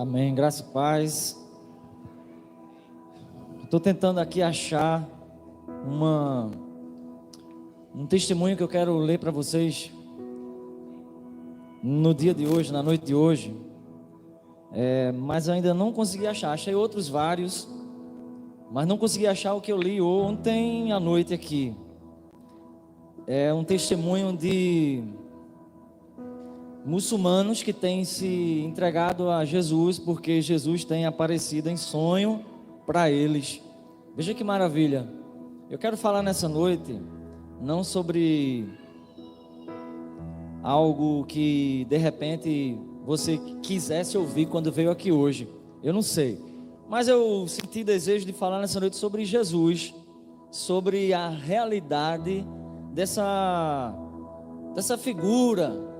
Amém, graça e paz. Estou tentando aqui achar um testemunho que eu quero ler para vocês no dia de hoje, na noite de hoje, mas eu ainda não consegui achar. Achei outros vários, mas não consegui achar o que eu li ontem à noite aqui. É um testemunho de muçulmanos que têm se entregado a Jesus, porque Jesus tem aparecido em sonho para eles. Veja que maravilha. Eu quero falar nessa noite não sobre algo que de repente você quisesse ouvir quando veio aqui hoje, eu não sei, mas eu senti desejo de falar nessa noite sobre Jesus, sobre a realidade dessa figura.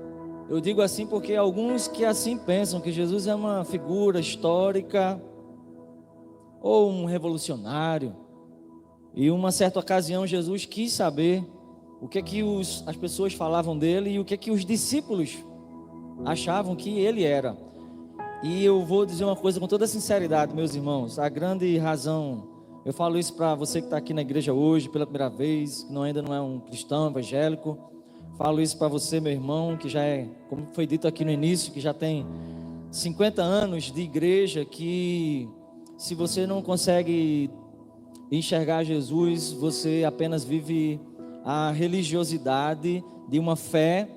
Eu digo assim porque alguns que assim pensam que Jesus é uma figura histórica ou um revolucionário. E uma certa ocasião Jesus quis saber o que é que as pessoas falavam dele e o que é que os discípulos achavam que ele era. E eu vou dizer uma coisa com toda sinceridade, meus irmãos, a grande razão, eu falo isso para você que está aqui na igreja hoje pela primeira vez, que ainda não é um cristão evangélico. Falo isso para você, meu irmão, que já é, como foi dito aqui no início, que já tem 50 anos de igreja, que se você não consegue enxergar Jesus, você apenas vive a religiosidade de uma fé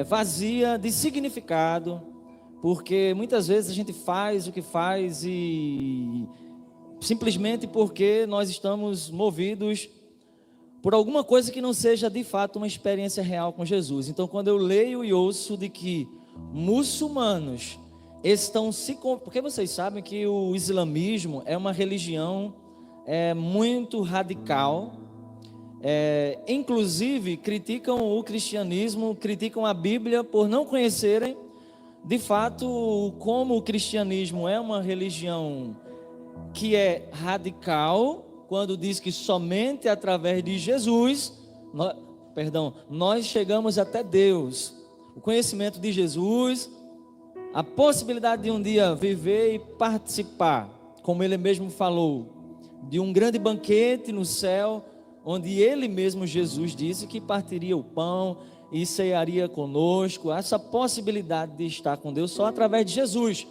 vazia de significado, porque muitas vezes a gente faz o que faz e simplesmente porque nós estamos movidos por alguma coisa que não seja de fato uma experiência real com Jesus. Então, quando eu leio e ouço de que muçulmanos estão porque vocês sabem que o islamismo é uma religião muito radical, inclusive criticam o cristianismo, criticam a Bíblia por não conhecerem de fato como o cristianismo é uma religião que é radical, quando diz que somente através de Jesus, nós chegamos até Deus. O conhecimento de Jesus, a possibilidade de um dia viver e participar, como ele mesmo falou, de um grande banquete no céu, onde ele mesmo, Jesus, disse que partiria o pão e cearia conosco. Essa possibilidade de estar com Deus só através de Jesus.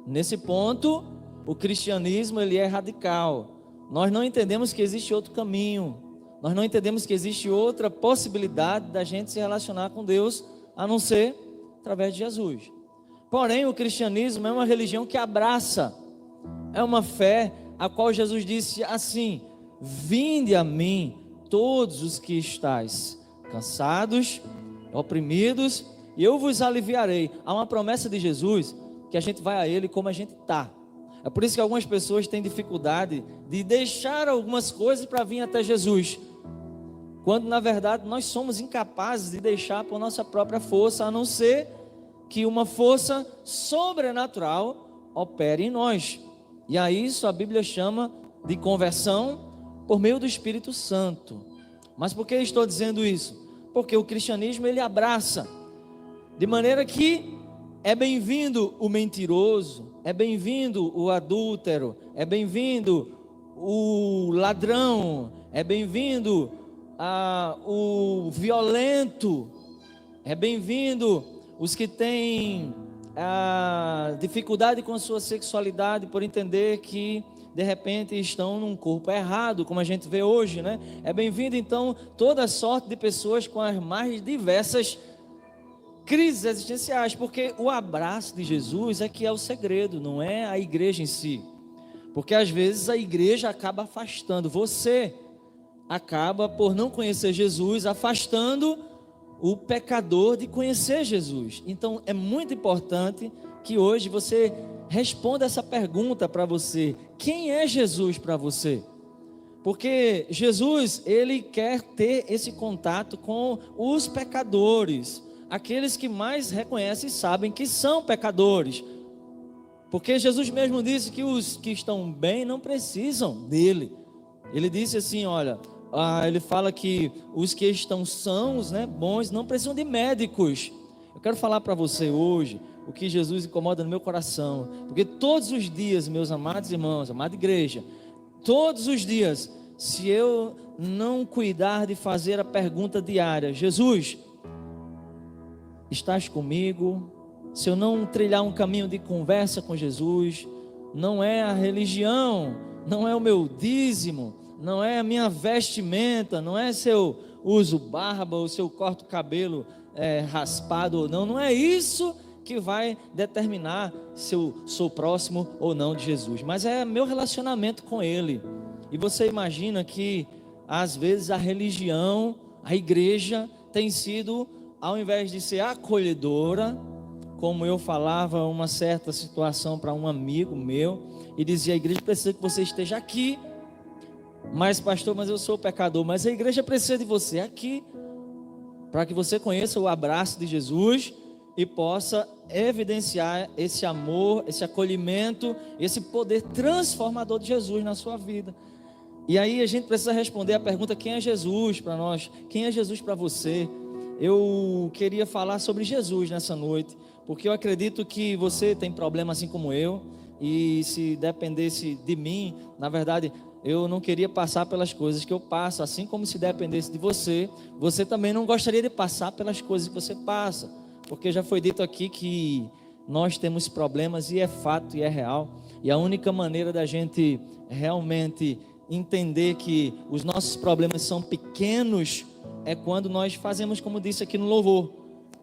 Nesse ponto, o cristianismo ele é radical. Nós não entendemos que existe outro caminho, nós não entendemos que existe outra possibilidade da gente se relacionar com Deus, a não ser através de Jesus. Porém, o cristianismo é uma religião que abraça, é uma fé a qual Jesus disse assim: vinde a mim todos os que estáis cansados, oprimidos, e eu vos aliviarei. Há uma promessa de Jesus que a gente vai a Ele como a gente está. É por isso que algumas pessoas têm dificuldade de deixar algumas coisas para vir até Jesus, quando na verdade nós somos incapazes de deixar por nossa própria força, a não ser que uma força sobrenatural opere em nós. E a isso a Bíblia chama de conversão por meio do Espírito Santo. Mas por que eu estou dizendo isso? Porque o cristianismo ele abraça, de maneira que é bem-vindo o mentiroso, é bem-vindo o adúltero, é bem-vindo o ladrão, é bem-vindo o violento, é bem-vindo os que têm dificuldade com a sua sexualidade por entender que de repente estão num corpo errado, como a gente vê hoje, né? É bem-vindo então toda sorte de pessoas com as mais diversas crises existenciais, porque o abraço de Jesus é que é o segredo, não é a igreja em si, porque às vezes a igreja acaba afastando, você acaba por não conhecer Jesus, afastando o pecador de conhecer Jesus. Então é muito importante que hoje você responda essa pergunta para você: quem é Jesus para você? Porque Jesus, ele quer ter esse contato com os pecadores, aqueles que mais reconhecem e sabem que são pecadores, porque Jesus mesmo disse que os que estão bem não precisam dele. Ele disse assim, olha, ele fala que os que estão sãos, bons, não precisam de médicos. Eu quero falar para você hoje, o que Jesus incomoda no meu coração. Porque todos os dias, meus amados irmãos, amada igreja, todos os dias, se eu não cuidar de fazer a pergunta diária: Jesus, estás comigo? Se eu não trilhar um caminho de conversa com Jesus, não é a religião, não é o meu dízimo, não é a minha vestimenta, não é se eu uso barba ou se eu corto o cabelo raspado ou não, não é isso que vai determinar se eu sou próximo ou não de Jesus, mas é meu relacionamento com Ele. E você imagina que às vezes a religião, a igreja tem sido, ao invés de ser acolhedora, como eu falava uma certa situação para um amigo meu, e dizia: a igreja precisa que você esteja aqui. Mas pastor, mas eu sou pecador. Mas a igreja precisa de você aqui, para que você conheça o abraço de Jesus e possa evidenciar esse amor, esse acolhimento, esse poder transformador de Jesus na sua vida. E aí a gente precisa responder a pergunta: quem é Jesus para nós? Quem é Jesus para você? Eu queria falar sobre Jesus nessa noite, porque eu acredito que você tem problema assim como eu, e se dependesse de mim, na verdade, eu não queria passar pelas coisas que eu passo, assim como se dependesse de você, você também não gostaria de passar pelas coisas que você passa, porque já foi dito aqui que nós temos problemas, e é fato, e é real, e a única maneira da gente realmente entender que os nossos problemas são pequenos é quando nós fazemos como disse aqui no louvor,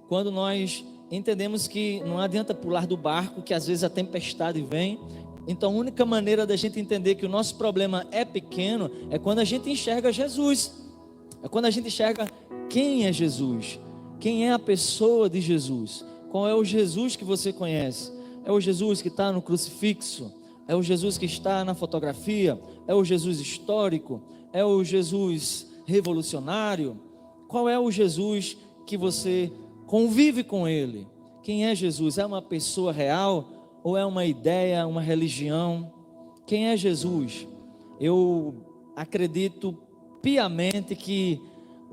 quando nós entendemos que não adianta pular do barco, que às vezes a tempestade vem. Então a única maneira da gente entender que o nosso problema é pequeno é quando a gente enxerga Jesus, é quando a gente enxerga quem é Jesus, quem é a pessoa de Jesus, qual é o Jesus que você conhece. É o Jesus que está no crucifixo? É o Jesus que está na fotografia? É o Jesus histórico? É o Jesus revolucionário? Qual é o Jesus que você convive com ele? Quem é Jesus? É uma pessoa real ou é uma ideia, uma religião? Quem é Jesus? Eu acredito piamente que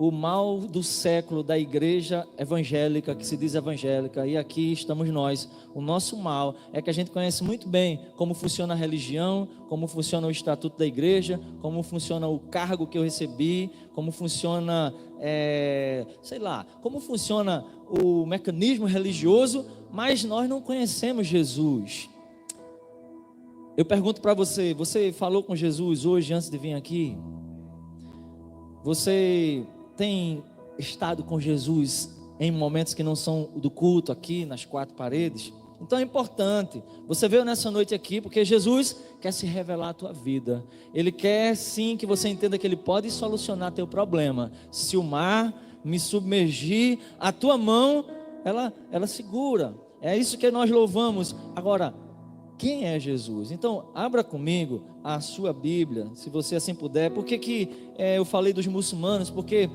o mal do século da igreja evangélica, que se diz evangélica, e aqui estamos nós, o nosso mal é que a gente conhece muito bem como funciona a religião, como funciona o estatuto da igreja, como funciona o cargo que eu recebi, como funciona, como funciona o mecanismo religioso, mas nós não conhecemos Jesus. Eu pergunto para você, você falou com Jesus hoje antes de vir aqui? Você tem estado com Jesus em momentos que não são do culto aqui nas quatro paredes? Então é importante, você veio nessa noite aqui porque Jesus quer se revelar à tua vida. Ele quer sim que você entenda que Ele pode solucionar teu problema. Se o mar me submergir, a tua mão, ela segura. É isso que nós louvamos. Agora, quem é Jesus? Então, abra comigo a sua Bíblia, se você assim puder. Por que eu falei dos muçulmanos? Porque,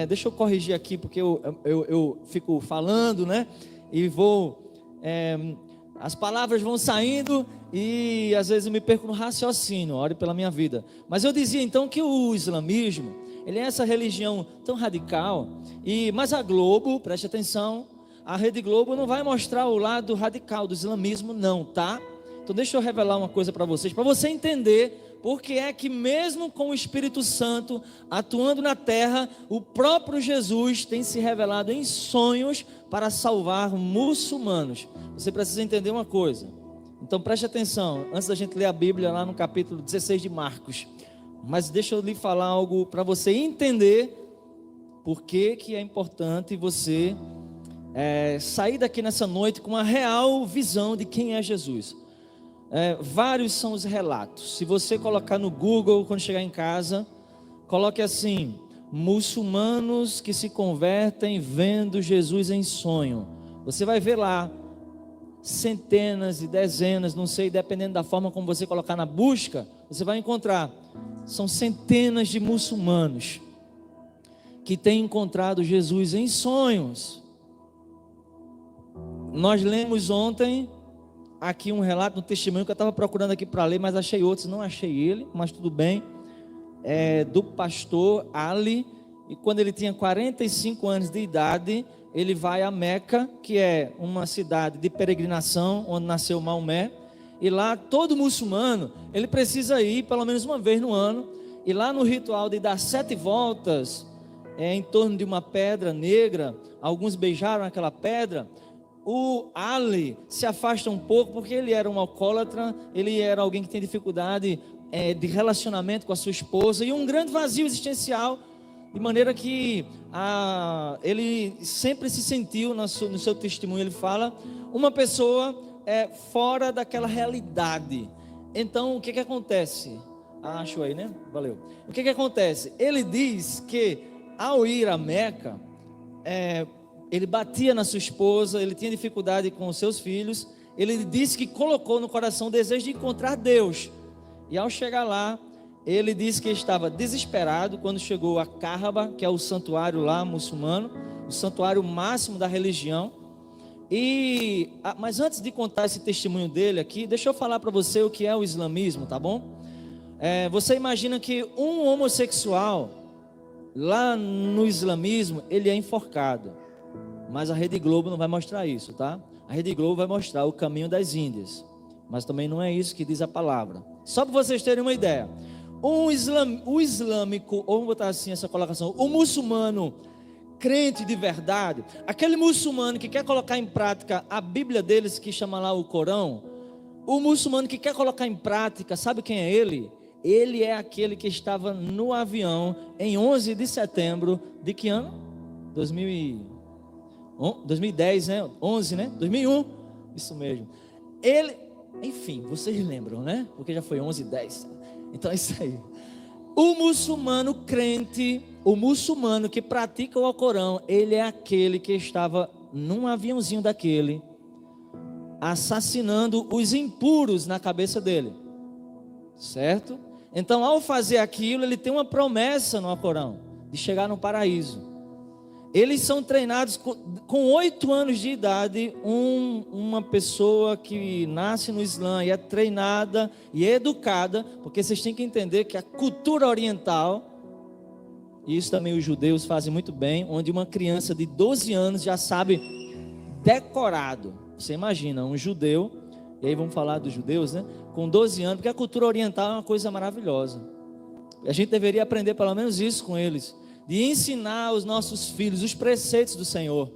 deixa eu corrigir aqui, porque eu fico falando, né? E as palavras vão saindo e às vezes eu me perco no raciocínio. Ore pela minha vida. Mas eu dizia então que o islamismo, ele é essa religião tão radical. Mas a Globo, preste atenção, a Rede Globo não vai mostrar o lado radical do islamismo não, tá? Então deixa eu revelar uma coisa para vocês, para você entender porque é que mesmo com o Espírito Santo atuando na terra, o próprio Jesus tem se revelado em sonhos para salvar muçulmanos. Você precisa entender uma coisa, então preste atenção, antes da gente ler a Bíblia lá no capítulo 16 de Marcos, mas deixa eu lhe falar algo para você entender por que é importante você sair daqui nessa noite com uma real visão de quem é Jesus. Vários são os relatos. Se você colocar no Google, quando chegar em casa, coloque assim: muçulmanos que se convertem vendo Jesus em sonho. Você vai ver lá centenas e dezenas, não sei, dependendo da forma como você colocar na busca, você vai encontrar. São centenas de muçulmanos que têm encontrado Jesus em sonhos. Nós lemos ontem aqui um relato, um testemunho que eu estava procurando aqui para ler, mas achei outros, não achei ele, mas tudo bem, do pastor Ali, e quando ele tinha 45 anos de idade, ele vai a Meca, que é uma cidade de peregrinação, onde nasceu Maomé, e lá todo muçulmano, ele precisa ir pelo menos uma vez no ano, e lá no ritual de dar 7 voltas, em torno de uma pedra negra, alguns beijaram aquela pedra, o Ali se afasta um pouco, porque ele era um alcoólatra, ele era alguém que tem dificuldade de relacionamento com a sua esposa, e um grande vazio existencial, de maneira que ele sempre se sentiu, no seu testemunho ele fala, uma pessoa fora daquela realidade. Então o que acontece? Achou aí, né? Valeu. O que acontece? Ele diz que ao ir a Meca, ele batia na sua esposa, ele tinha dificuldade com os seus filhos, ele disse que colocou no coração o desejo de encontrar Deus, e ao chegar lá, ele disse que estava desesperado quando chegou a Kaaba, que é o santuário lá muçulmano, o santuário máximo da religião. Mas antes de contar esse testemunho dele aqui, deixa eu falar para você o que é o islamismo, tá bom? Você imagina que um homossexual lá no islamismo, ele é enforcado, mas a Rede Globo não vai mostrar isso, tá? A Rede Globo vai mostrar o caminho das Índias, mas também não é isso que diz a palavra. Só para vocês terem uma ideia, o islâmico, ou vamos botar assim essa colocação, o muçulmano crente de verdade, aquele muçulmano que quer colocar em prática a Bíblia deles, que chama lá o Corão, o muçulmano que quer colocar em prática, sabe quem é ele? Ele é aquele que estava no avião em 11 de setembro de que ano? 2010, né? 11, né? 2001, isso mesmo. Enfim, vocês lembram, né? Porque já foi 11 e 10. Então é isso aí. O muçulmano crente, o muçulmano que pratica o Alcorão, ele é aquele que estava num aviãozinho daquele, assassinando os impuros na cabeça dele, certo? Então, ao fazer aquilo, ele tem uma promessa no Alcorão, de chegar no paraíso. Eles são treinados com 8 anos de idade. Uma pessoa que nasce no Islã e é treinada e educada, porque vocês têm que entender que a cultura oriental, e isso também os judeus fazem muito bem, onde uma criança de 12 anos já sabe decorado. Você imagina, um judeu, e aí vamos falar dos judeus, né? Com 12 anos, porque a cultura oriental é uma coisa maravilhosa. A gente deveria aprender pelo menos isso com eles, de ensinar aos nossos filhos os preceitos do Senhor.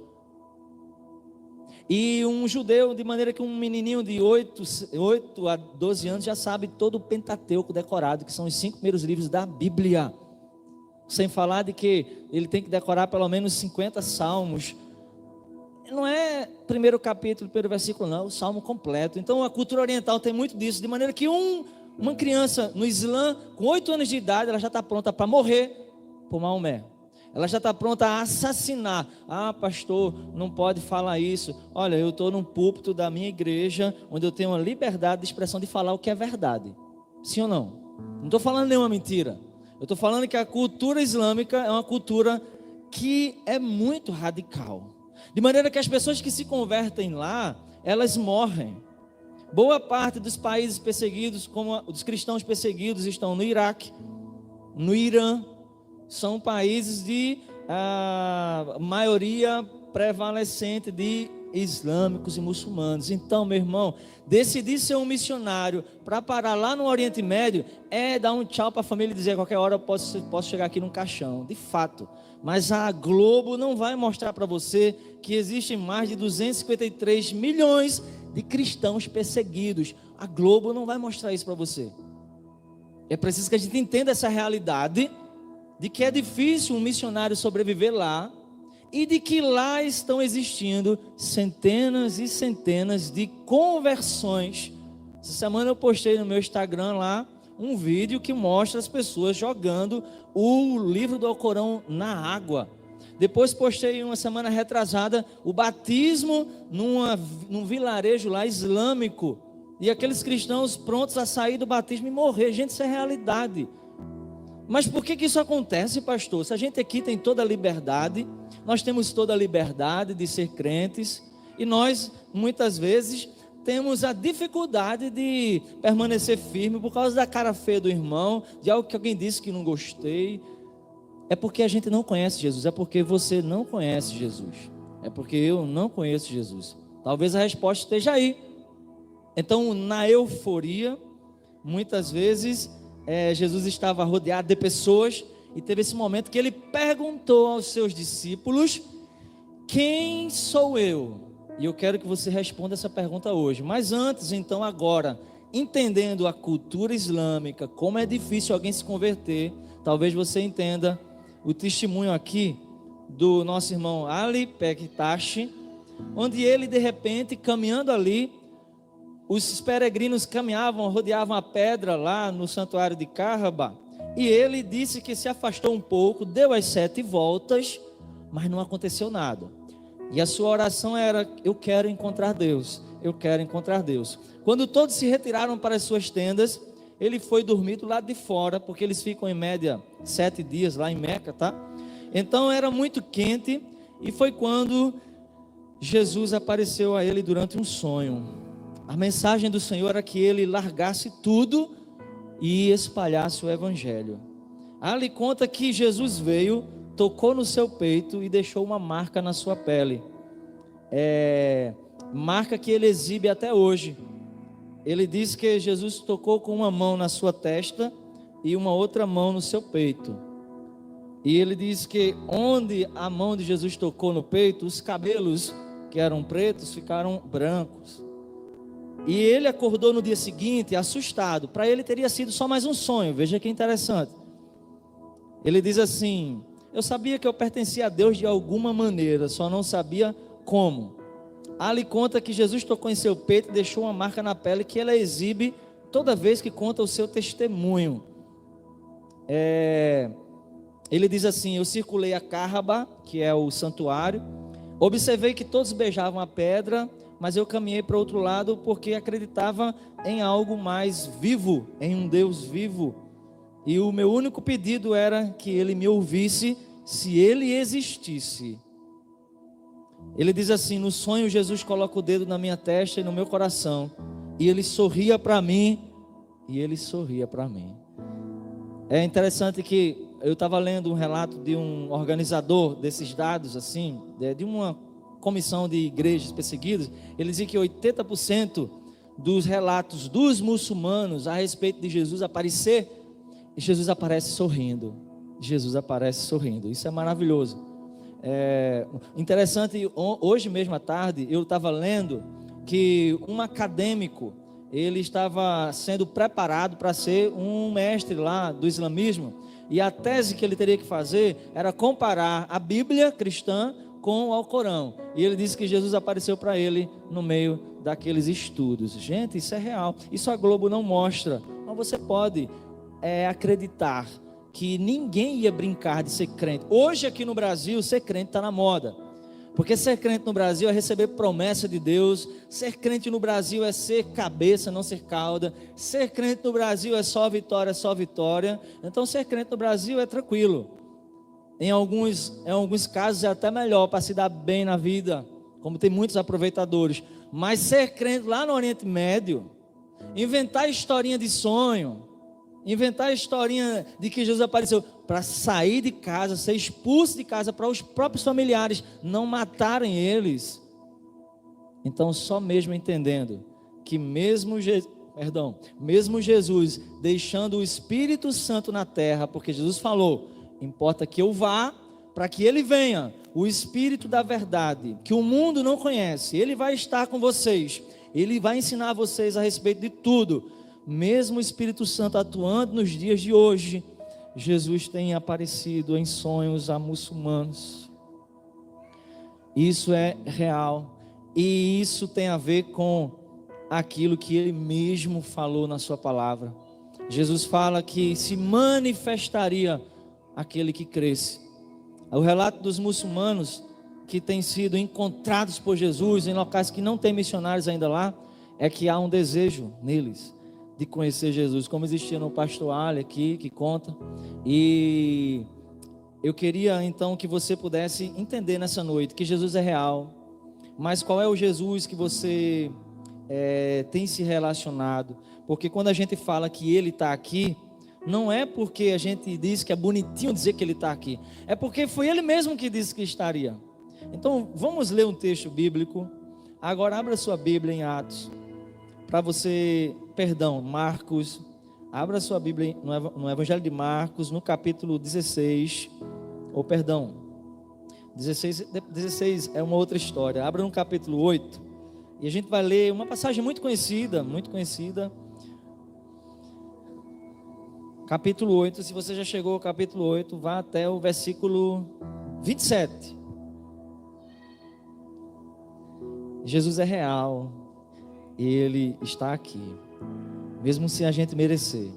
E um judeu, de maneira que um menininho de 8 a 12 anos já sabe todo o Pentateuco decorado, que são os 5 primeiros livros da Bíblia. Sem falar de que ele tem que decorar pelo menos 50 salmos. Não é primeiro capítulo, primeiro versículo, não, é o salmo completo. Então a cultura oriental tem muito disso, de maneira que uma criança no Islã, com 8 anos de idade, ela já está pronta para morrer por Maomé. Ela já está pronta a assassinar. Ah, pastor, não pode falar isso. Olha, eu estou num púlpito da minha igreja, onde eu tenho uma liberdade de expressão de falar o que é verdade. Sim ou não? Não estou falando nenhuma mentira. Eu estou falando que a cultura islâmica é uma cultura que é muito radical. De maneira que as pessoas que se convertem lá, elas morrem. Boa parte dos países perseguidos, como os cristãos perseguidos, estão no Iraque, no Irã. São países de maioria prevalecente de islâmicos e muçulmanos. Então, meu irmão, decidir ser um missionário para parar lá no Oriente Médio é dar um tchau para a família e dizer: a qualquer hora eu posso chegar aqui num caixão. De fato. Mas a Globo não vai mostrar para você que existem mais de 253 milhões de cristãos perseguidos. A Globo não vai mostrar isso para você. É preciso que a gente entenda essa realidade, de que é difícil um missionário sobreviver lá, e de que lá estão existindo centenas e centenas de conversões. Essa semana eu postei no meu Instagram lá um vídeo que mostra as pessoas jogando o livro do Alcorão na água. Depois postei uma semana retrasada o batismo num vilarejo lá islâmico, e aqueles cristãos prontos a sair do batismo e morrer. Gente, isso é realidade. Mas por que isso acontece, pastor? Se a gente aqui tem toda a liberdade, nós temos toda a liberdade de ser crentes, e nós, muitas vezes, temos a dificuldade de permanecer firme por causa da cara feia do irmão, de algo que alguém disse que não gostei. É porque a gente não conhece Jesus, é porque você não conhece Jesus. É porque eu não conheço Jesus. Talvez a resposta esteja aí. Então, na euforia, muitas vezes, Jesus estava rodeado de pessoas e teve esse momento que ele perguntou aos seus discípulos: quem sou eu? E eu quero que você responda essa pergunta hoje. Mas antes, então, agora, entendendo a cultura islâmica, como é difícil alguém se converter, talvez você entenda o testemunho aqui do nosso irmão Ali Pektashi, onde ele, de repente, caminhando ali, os peregrinos caminhavam, rodeavam a pedra lá no santuário de Kaaba, e ele disse que se afastou um pouco, deu as 7 voltas, mas não aconteceu nada. E a sua oração era: eu quero encontrar Deus, eu quero encontrar Deus. Quando todos se retiraram para as suas tendas, ele foi dormir do lado de fora, porque eles ficam em média 7 dias lá em Meca, tá? Então era muito quente, e foi quando Jesus apareceu a ele durante um sonho. A mensagem do Senhor era que ele largasse tudo e espalhasse o evangelho. Ali conta que Jesus veio, tocou no seu peito e deixou uma marca na sua pele. Marca que ele exibe até hoje. Ele diz que Jesus tocou com uma mão na sua testa e uma outra mão no seu peito. E ele diz que onde a mão de Jesus tocou no peito, os cabelos que eram pretos ficaram brancos. E ele acordou no dia seguinte assustado. Para ele teria sido só mais um sonho. Veja que interessante. Ele diz assim: eu sabia que eu pertencia a Deus de alguma maneira, só não sabia como. Ali conta que Jesus tocou em seu peito e deixou uma marca na pele que ela exibe toda vez que conta o seu testemunho. Ele diz assim: eu circulei a Kaaba, que é o santuário, observei que todos beijavam a pedra, mas eu caminhei para o outro lado porque acreditava em algo mais vivo, em um Deus vivo. E o meu único pedido era que ele me ouvisse, se ele existisse. Ele diz assim: no sonho Jesus coloca o dedo na minha testa e no meu coração, e ele sorria para mim, É interessante que eu estava lendo um relato de um organizador desses dados, assim, de uma comissão de igrejas perseguidas. Ele dizia que 80% dos relatos dos muçulmanos a respeito de Jesus aparecer, Jesus aparece sorrindo. Isso é maravilhoso. Interessante, hoje mesmo à tarde eu estava lendo que um acadêmico, ele estava sendo preparado para ser um mestre lá do islamismo, e a tese que ele teria que fazer era comparar a Bíblia cristã com o Alcorão, e ele disse que Jesus apareceu para ele no meio daqueles estudos. Gente, isso é real, isso a Globo não mostra, mas você pode acreditar que ninguém ia brincar de ser crente. Hoje aqui no Brasil, ser crente está na moda, porque ser crente no Brasil é receber promessa de Deus. Ser crente no Brasil é ser cabeça, não ser cauda. Ser crente no Brasil é só vitória, Então ser crente no Brasil é tranquilo. Em alguns casos é até melhor para se dar bem na vida, como tem muitos aproveitadores. Mas ser crente lá no Oriente Médio, inventar historinha de sonho, inventar a historinha de que Jesus apareceu para sair de casa, ser expulso de casa, para os próprios familiares não matarem eles. Então, só mesmo entendendo que mesmo Jesus deixando o Espírito Santo na terra, porque Jesus falou: importa que eu vá, para que ele venha, o Espírito da verdade, que o mundo não conhece, ele vai estar com vocês, ele vai ensinar vocês a respeito de tudo. Mesmo o Espírito Santo atuando nos dias de hoje, Jesus tem aparecido em sonhos a muçulmanos. Isso é real, e isso tem a ver com aquilo que ele mesmo falou na sua palavra. Jesus fala que se manifestaria aquele que cresce. O relato dos muçulmanos que têm sido encontrados por Jesus em locais que não tem missionários ainda lá, é que há um desejo neles de conhecer Jesus, como existia no pastor Ali aqui, que conta. E eu queria então que você pudesse entender nessa noite que Jesus é real, mas qual é o Jesus que você tem se relacionado? Porque quando a gente fala que ele está aqui, não é porque a gente diz que é bonitinho dizer que ele está aqui, é porque foi ele mesmo que disse que estaria. Então, vamos ler um texto bíblico. Agora, abra sua Bíblia em Atos, Marcos. Abra sua Bíblia no Evangelho de Marcos, no capítulo 16. 16 é uma outra história. Abra no capítulo 8. E a gente vai ler uma passagem muito conhecida. Capítulo 8. Se você já chegou ao capítulo 8, vá até o versículo 27. Jesus é real. Ele está aqui, mesmo sem a gente merecer.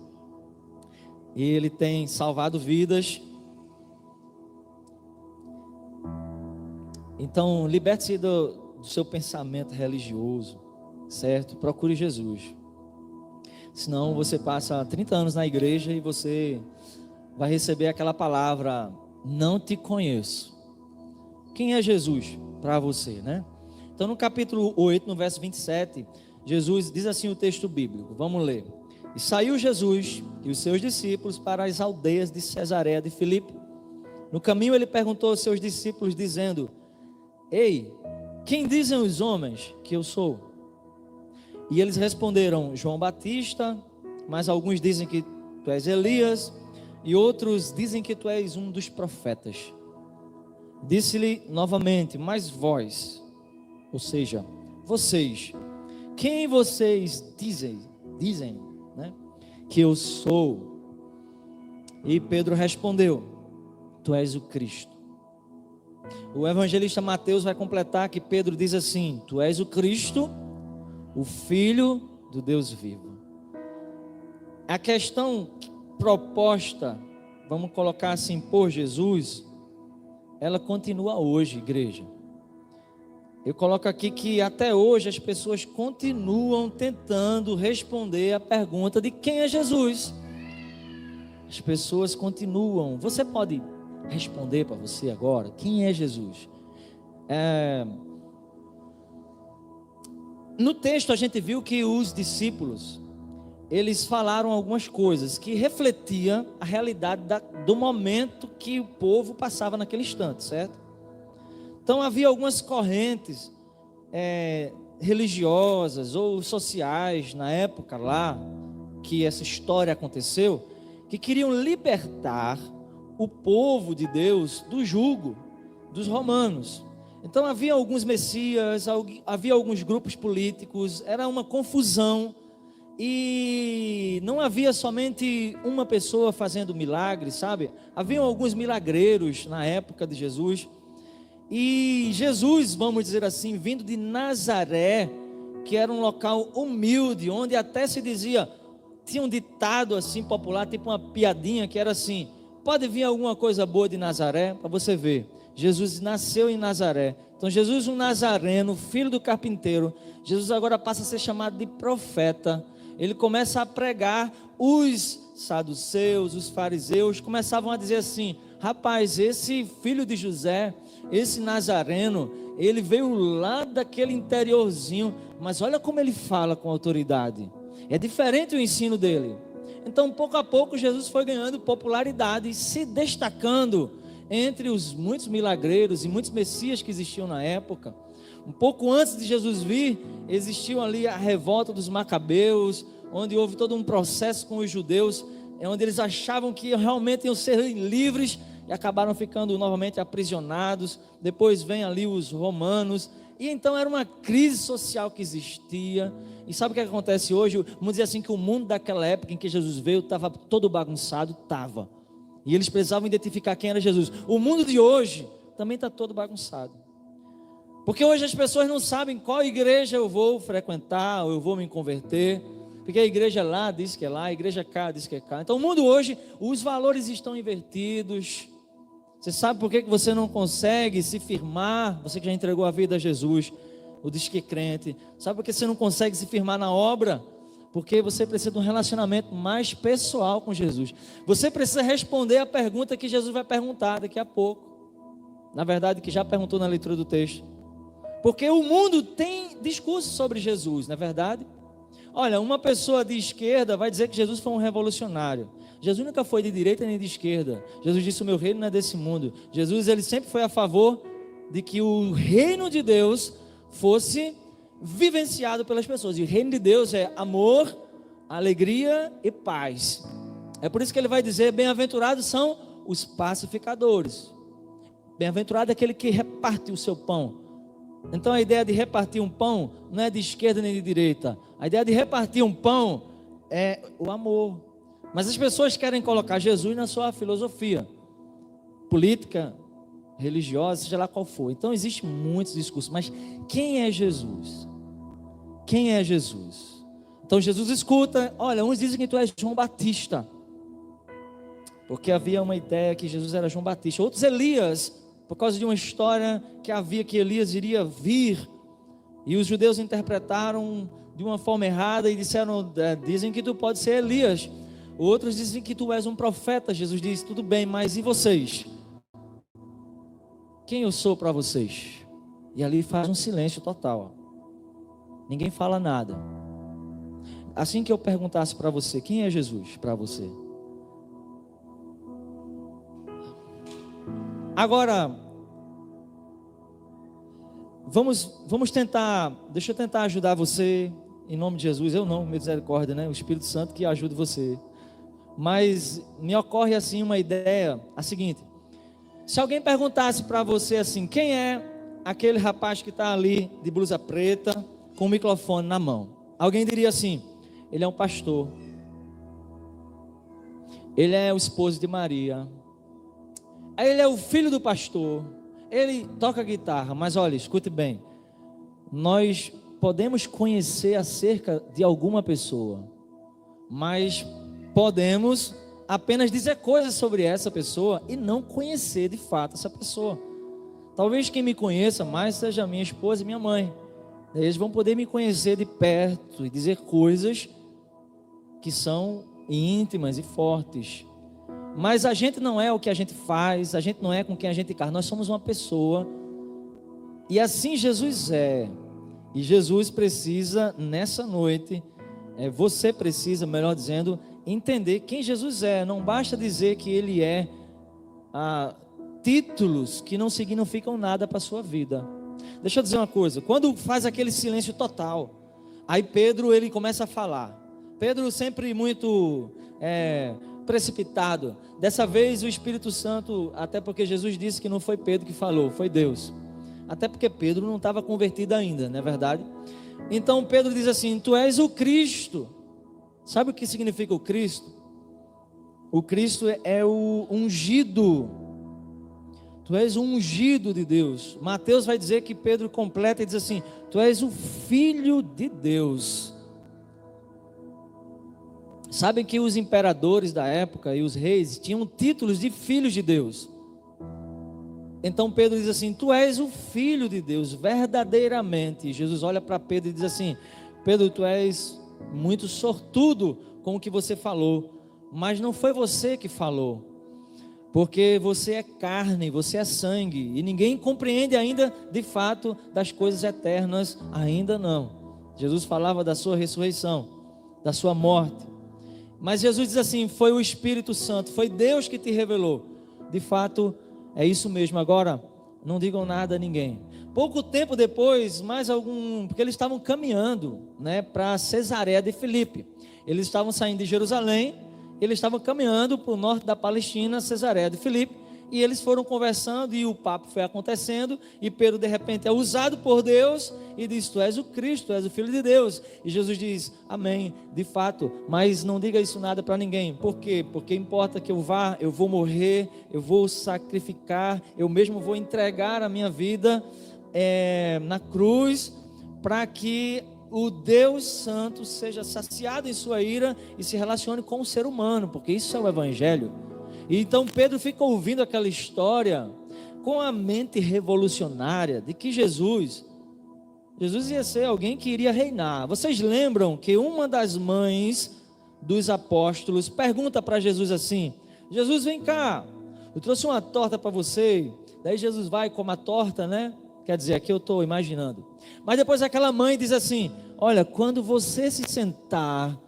Ele tem salvado vidas. Então, liberte-se do seu pensamento religioso, certo? Procure Jesus. Senão você passa 30 anos na igreja e você vai receber aquela palavra: não te conheço. Quem é Jesus para você, né? Então, no capítulo 8, no verso 27, Jesus diz assim o texto bíblico. Vamos ler. E saiu Jesus e os seus discípulos para as aldeias de Cesareia de Filipe. No caminho ele perguntou aos seus discípulos dizendo: Ei, quem dizem os homens que eu sou? E eles responderam: João Batista, mas alguns dizem que tu és Elias, e outros dizem que tu és um dos profetas. Disse-lhe novamente: Mas vós, ou seja, vocês, quem vocês dizem, né, que eu sou? E Pedro respondeu: Tu és o Cristo. O evangelista Mateus vai completar que Pedro diz assim: Tu és o Cristo, o Filho do Deus vivo. A questão proposta, vamos colocar assim, por Jesus, ela continua hoje, igreja. Eu coloco aqui que até hoje as pessoas continuam tentando responder a pergunta de quem é Jesus. As pessoas continuam. Você pode responder para você agora: quem é Jesus? No texto a gente viu que os discípulos, eles falaram algumas coisas que refletiam a realidade do momento que o povo passava naquele instante, certo? Então havia algumas correntes religiosas ou sociais na época lá que essa história aconteceu, que queriam libertar o povo de Deus do jugo dos romanos. Então havia alguns messias, havia alguns grupos políticos, era uma confusão, e não havia somente uma pessoa fazendo milagres, sabe? Haviam alguns milagreiros na época de Jesus. E Jesus, vamos dizer assim, vindo de Nazaré, que era um local humilde, onde até se dizia, tinha um ditado assim popular, tipo uma piadinha, que era assim: pode vir alguma coisa boa de Nazaré? Para você ver, Jesus nasceu em Nazaré. Então Jesus, um nazareno, filho do carpinteiro, Jesus agora passa a ser chamado de profeta. Ele começa a pregar. Os saduceus, os fariseus começavam a dizer assim: rapaz, esse filho de José, esse nazareno, ele veio lá daquele interiorzinho, mas olha como ele fala com autoridade. É diferente o ensino dele. Então, pouco a pouco, Jesus foi ganhando popularidade e se destacando entre os muitos milagreiros e muitos messias que existiam na época. Um pouco antes de Jesus vir, existiu ali a revolta dos macabeus, onde houve todo um processo com os judeus, onde eles achavam que realmente iam ser livres e acabaram ficando novamente aprisionados. Depois vem ali os romanos, e então era uma crise social que existia. E sabe o que acontece hoje? Vamos dizer assim, que o mundo daquela época em que Jesus veio estava todo bagunçado, e eles precisavam identificar quem era Jesus. O mundo de hoje também está todo bagunçado, porque hoje as pessoas não sabem qual igreja eu vou frequentar, ou eu vou me converter, porque a igreja lá diz que é lá, a igreja cá diz que é cá. Então o mundo hoje, os valores estão invertidos. Você sabe por que você não consegue se firmar? Você que já entregou a vida a Jesus, o diz que é crente, sabe por que você não consegue se firmar na obra? Porque você precisa de um relacionamento mais pessoal com Jesus. Você precisa responder a pergunta que Jesus vai perguntar daqui a pouco. Na verdade, que já perguntou na leitura do texto. Porque o mundo tem discurso sobre Jesus, não é verdade? Olha, uma pessoa de esquerda vai dizer que Jesus foi um revolucionário. Jesus nunca foi de direita nem de esquerda. Jesus disse: o meu reino não é desse mundo. Jesus, ele sempre foi a favor de que o reino de Deus fosse vivenciado pelas pessoas. E o reino de Deus é amor, alegria e paz. É por isso que ele vai dizer: bem-aventurados são os pacificadores. Bem-aventurado é aquele que reparte o seu pão. Então a ideia de repartir um pão não é de esquerda nem de direita. A ideia de repartir um pão é o amor. Mas as pessoas querem colocar Jesus na sua filosofia política, religiosa, seja lá qual for. Então existem muitos discursos, mas quem é Jesus? Quem é Jesus? Então Jesus escuta: olha, uns dizem que tu és João Batista, porque havia uma ideia que Jesus era João Batista. Outros Elias, por causa de uma história que havia que Elias iria vir, e os judeus interpretaram de uma forma errada e disseram: dizem que tu pode ser Elias. Outros dizem que tu és um profeta. Jesus diz: tudo bem, mas e vocês? Quem eu sou para vocês? E ali faz um silêncio total. Ninguém fala nada. Assim que eu perguntasse para você: quem é Jesus para você? Agora, vamos tentar, deixa eu tentar ajudar você, em nome de Jesus. Eu não, misericórdia, né? O Espírito Santo que ajude você. Mas me ocorre assim uma ideia, a seguinte: se alguém perguntasse para você assim: quem é aquele rapaz que está ali de blusa preta, com o microfone na mão? Alguém diria assim: ele é um pastor, ele é o esposo de Maria, ele é o filho do pastor, ele toca guitarra. Mas olha, escute bem, nós podemos conhecer acerca de alguma pessoa, mas podemos apenas dizer coisas sobre essa pessoa e não conhecer de fato essa pessoa. Talvez quem me conheça mais seja minha esposa e minha mãe. Eles vão poder me conhecer de perto e dizer coisas que são íntimas e fortes. Mas a gente não é o que a gente faz, a gente não é com quem a gente casa, nós somos uma pessoa. E assim Jesus é. E Jesus precisa, nessa noite, você precisa, melhor dizendo, entender quem Jesus é. Não basta dizer que Ele é títulos que não significam nada para a sua vida. Deixa eu dizer uma coisa: quando faz aquele silêncio total, aí Pedro, ele começa a falar. Pedro sempre muito precipitado. Dessa vez o Espírito Santo, até porque Jesus disse que não foi Pedro que falou, foi Deus. Até porque Pedro não estava convertido ainda, não é verdade? Então Pedro diz assim: tu és o Cristo. Sabe o que significa o Cristo? O Cristo é o ungido. Tu és o ungido de Deus. Mateus vai dizer que Pedro completa e diz assim: tu és o Filho de Deus. Sabem que os imperadores da época e os reis tinham títulos de filhos de Deus. Então Pedro diz assim: tu és o Filho de Deus, verdadeiramente. E Jesus olha para Pedro e diz assim: Pedro, tu és muito sortudo com o que você falou, mas não foi você que falou, porque você é carne, você é sangue, e ninguém compreende ainda de fato das coisas eternas, ainda não. Jesus falava da sua ressurreição, da sua morte, mas Jesus diz assim: foi o Espírito Santo, foi Deus que te revelou. De fato é isso mesmo. Agora não digam nada a ninguém. Pouco tempo depois, porque eles estavam caminhando, para Cesareia de Filipe. Eles estavam saindo de Jerusalém, eles estavam caminhando para o norte da Palestina, Cesareia de Filipe, e eles foram conversando e o papo foi acontecendo, e Pedro de repente é usado por Deus e diz: tu és o Cristo, tu és o Filho de Deus. E Jesus diz: amém, de fato, mas não diga isso nada para ninguém. Por quê? Porque importa que eu vá, eu vou morrer, eu vou sacrificar, eu mesmo vou entregar a minha vida na cruz, para que o Deus Santo seja saciado em sua ira e se relacione com o ser humano, porque isso é o Evangelho. E então Pedro fica ouvindo aquela história com a mente revolucionária de que Jesus ia ser alguém que iria reinar. Vocês lembram que uma das mães dos apóstolos pergunta para Jesus assim: Jesus, vem cá, eu trouxe uma torta para você. Daí Jesus vai e come a torta, Quer dizer, aqui eu estou imaginando. Mas depois aquela mãe diz assim: olha, quando você se sentar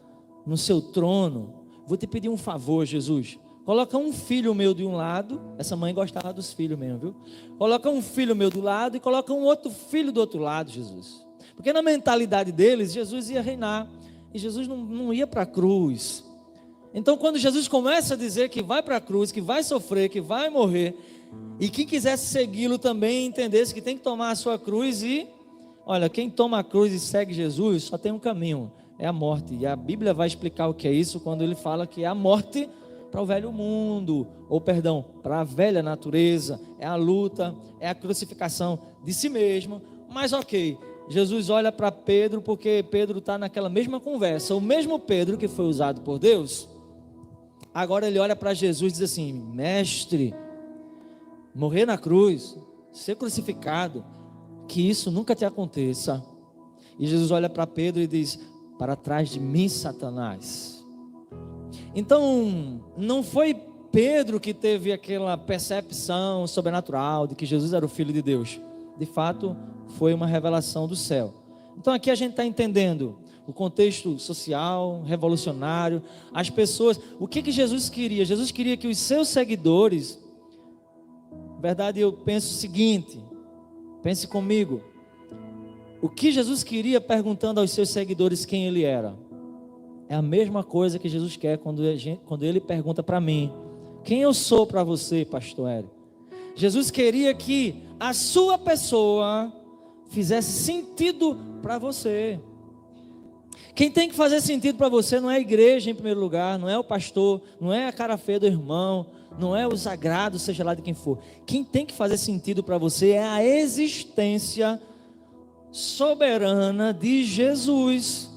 no seu trono, vou te pedir um favor, Jesus. coloca um filho meu de um lado, essa mãe gostava dos filhos mesmo, viu? Coloca um filho meu do lado e coloca um outro filho do outro lado, Jesus. Porque na mentalidade deles, Jesus ia reinar, e Jesus não ia para a cruz. Então quando Jesus começa a dizer que vai para a cruz, que vai sofrer, que vai morrer, e quem quisesse segui-lo também entendesse que tem que tomar a sua cruz, e olha, quem toma a cruz e segue Jesus, só tem um caminho, é a morte. E a Bíblia vai explicar o que é isso, quando ele fala que é a morte para o velho mundo, ou perdão, para a velha natureza, é a luta, é a crucificação de si mesmo. Mas ok, Jesus olha para Pedro, porque Pedro está naquela mesma conversa, o mesmo Pedro que foi usado por Deus, agora ele olha para Jesus e diz assim: mestre, morrer na cruz, ser crucificado, que isso nunca te aconteça. E Jesus olha para Pedro e diz: para trás de mim, Satanás. Então, não foi Pedro que teve aquela percepção sobrenatural de que Jesus era o Filho de Deus. De fato, foi uma revelação do céu. Então aqui a gente está entendendo o contexto social, revolucionário, as pessoas, o que Jesus queria? Jesus queria que os seus seguidores, na verdade eu penso o seguinte, pense comigo, o que Jesus queria perguntando aos seus seguidores quem ele era? É a mesma coisa que Jesus quer quando ele pergunta para mim: quem eu sou para você, pastor Hélio? Jesus queria que a sua pessoa fizesse sentido para você. Quem tem que fazer sentido para você não é a igreja em primeiro lugar, não é o pastor, não é a cara feia do irmão, não é o sagrado, seja lá de quem for. Quem tem que fazer sentido para você é a existência soberana de Jesus.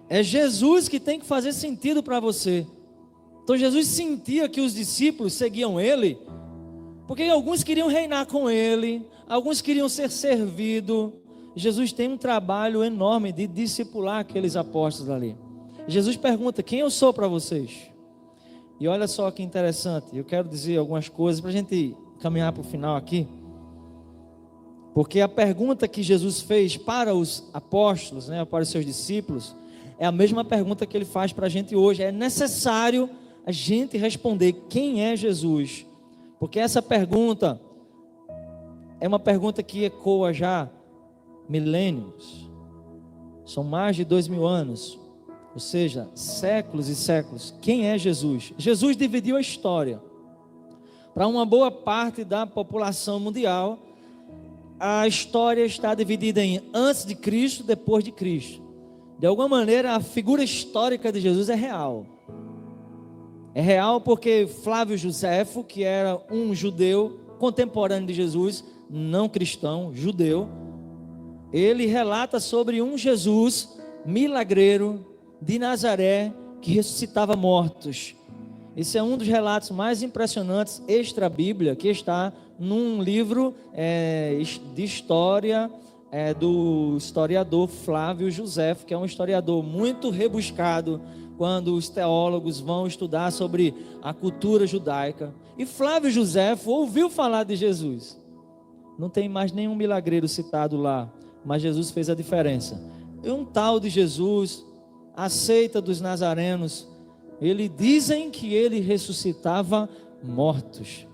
É Jesus que tem que fazer sentido para você. Então Jesus sentia que os discípulos seguiam ele, porque alguns queriam reinar com ele, alguns queriam ser servidos. Jesus tem um trabalho enorme de discipular aqueles apóstolos ali. Jesus pergunta: quem eu sou para vocês? E olha só que interessante, eu quero dizer algumas coisas para a gente caminhar para o final aqui. Porque a pergunta que Jesus fez para os apóstolos, para os seus discípulos, é a mesma pergunta que ele faz para a gente hoje. É necessário a gente responder quem é Jesus, porque essa pergunta é uma pergunta que ecoa já milênios, são mais de 2000 anos, ou seja, séculos e séculos. Quem é Jesus? Jesus dividiu a história. Para uma boa parte da população mundial, a história está dividida em antes de Cristo, depois de Cristo. De alguma maneira, a figura histórica de Jesus é real. É real porque Flávio Josefo, que era um judeu contemporâneo de Jesus, não cristão, judeu, ele relata sobre um Jesus milagreiro de Nazaré que ressuscitava mortos. Esse é um dos relatos mais impressionantes extra-bíblia que está num livro de história do historiador Flávio Josefo, que é um historiador muito rebuscado quando os teólogos vão estudar sobre a cultura judaica. E Flávio Josefo ouviu falar de Jesus. Não tem mais nenhum milagreiro citado lá, mas Jesus fez a diferença. E um tal de Jesus, a seita dos nazarenos, eles dizem que ele ressuscitava mortos.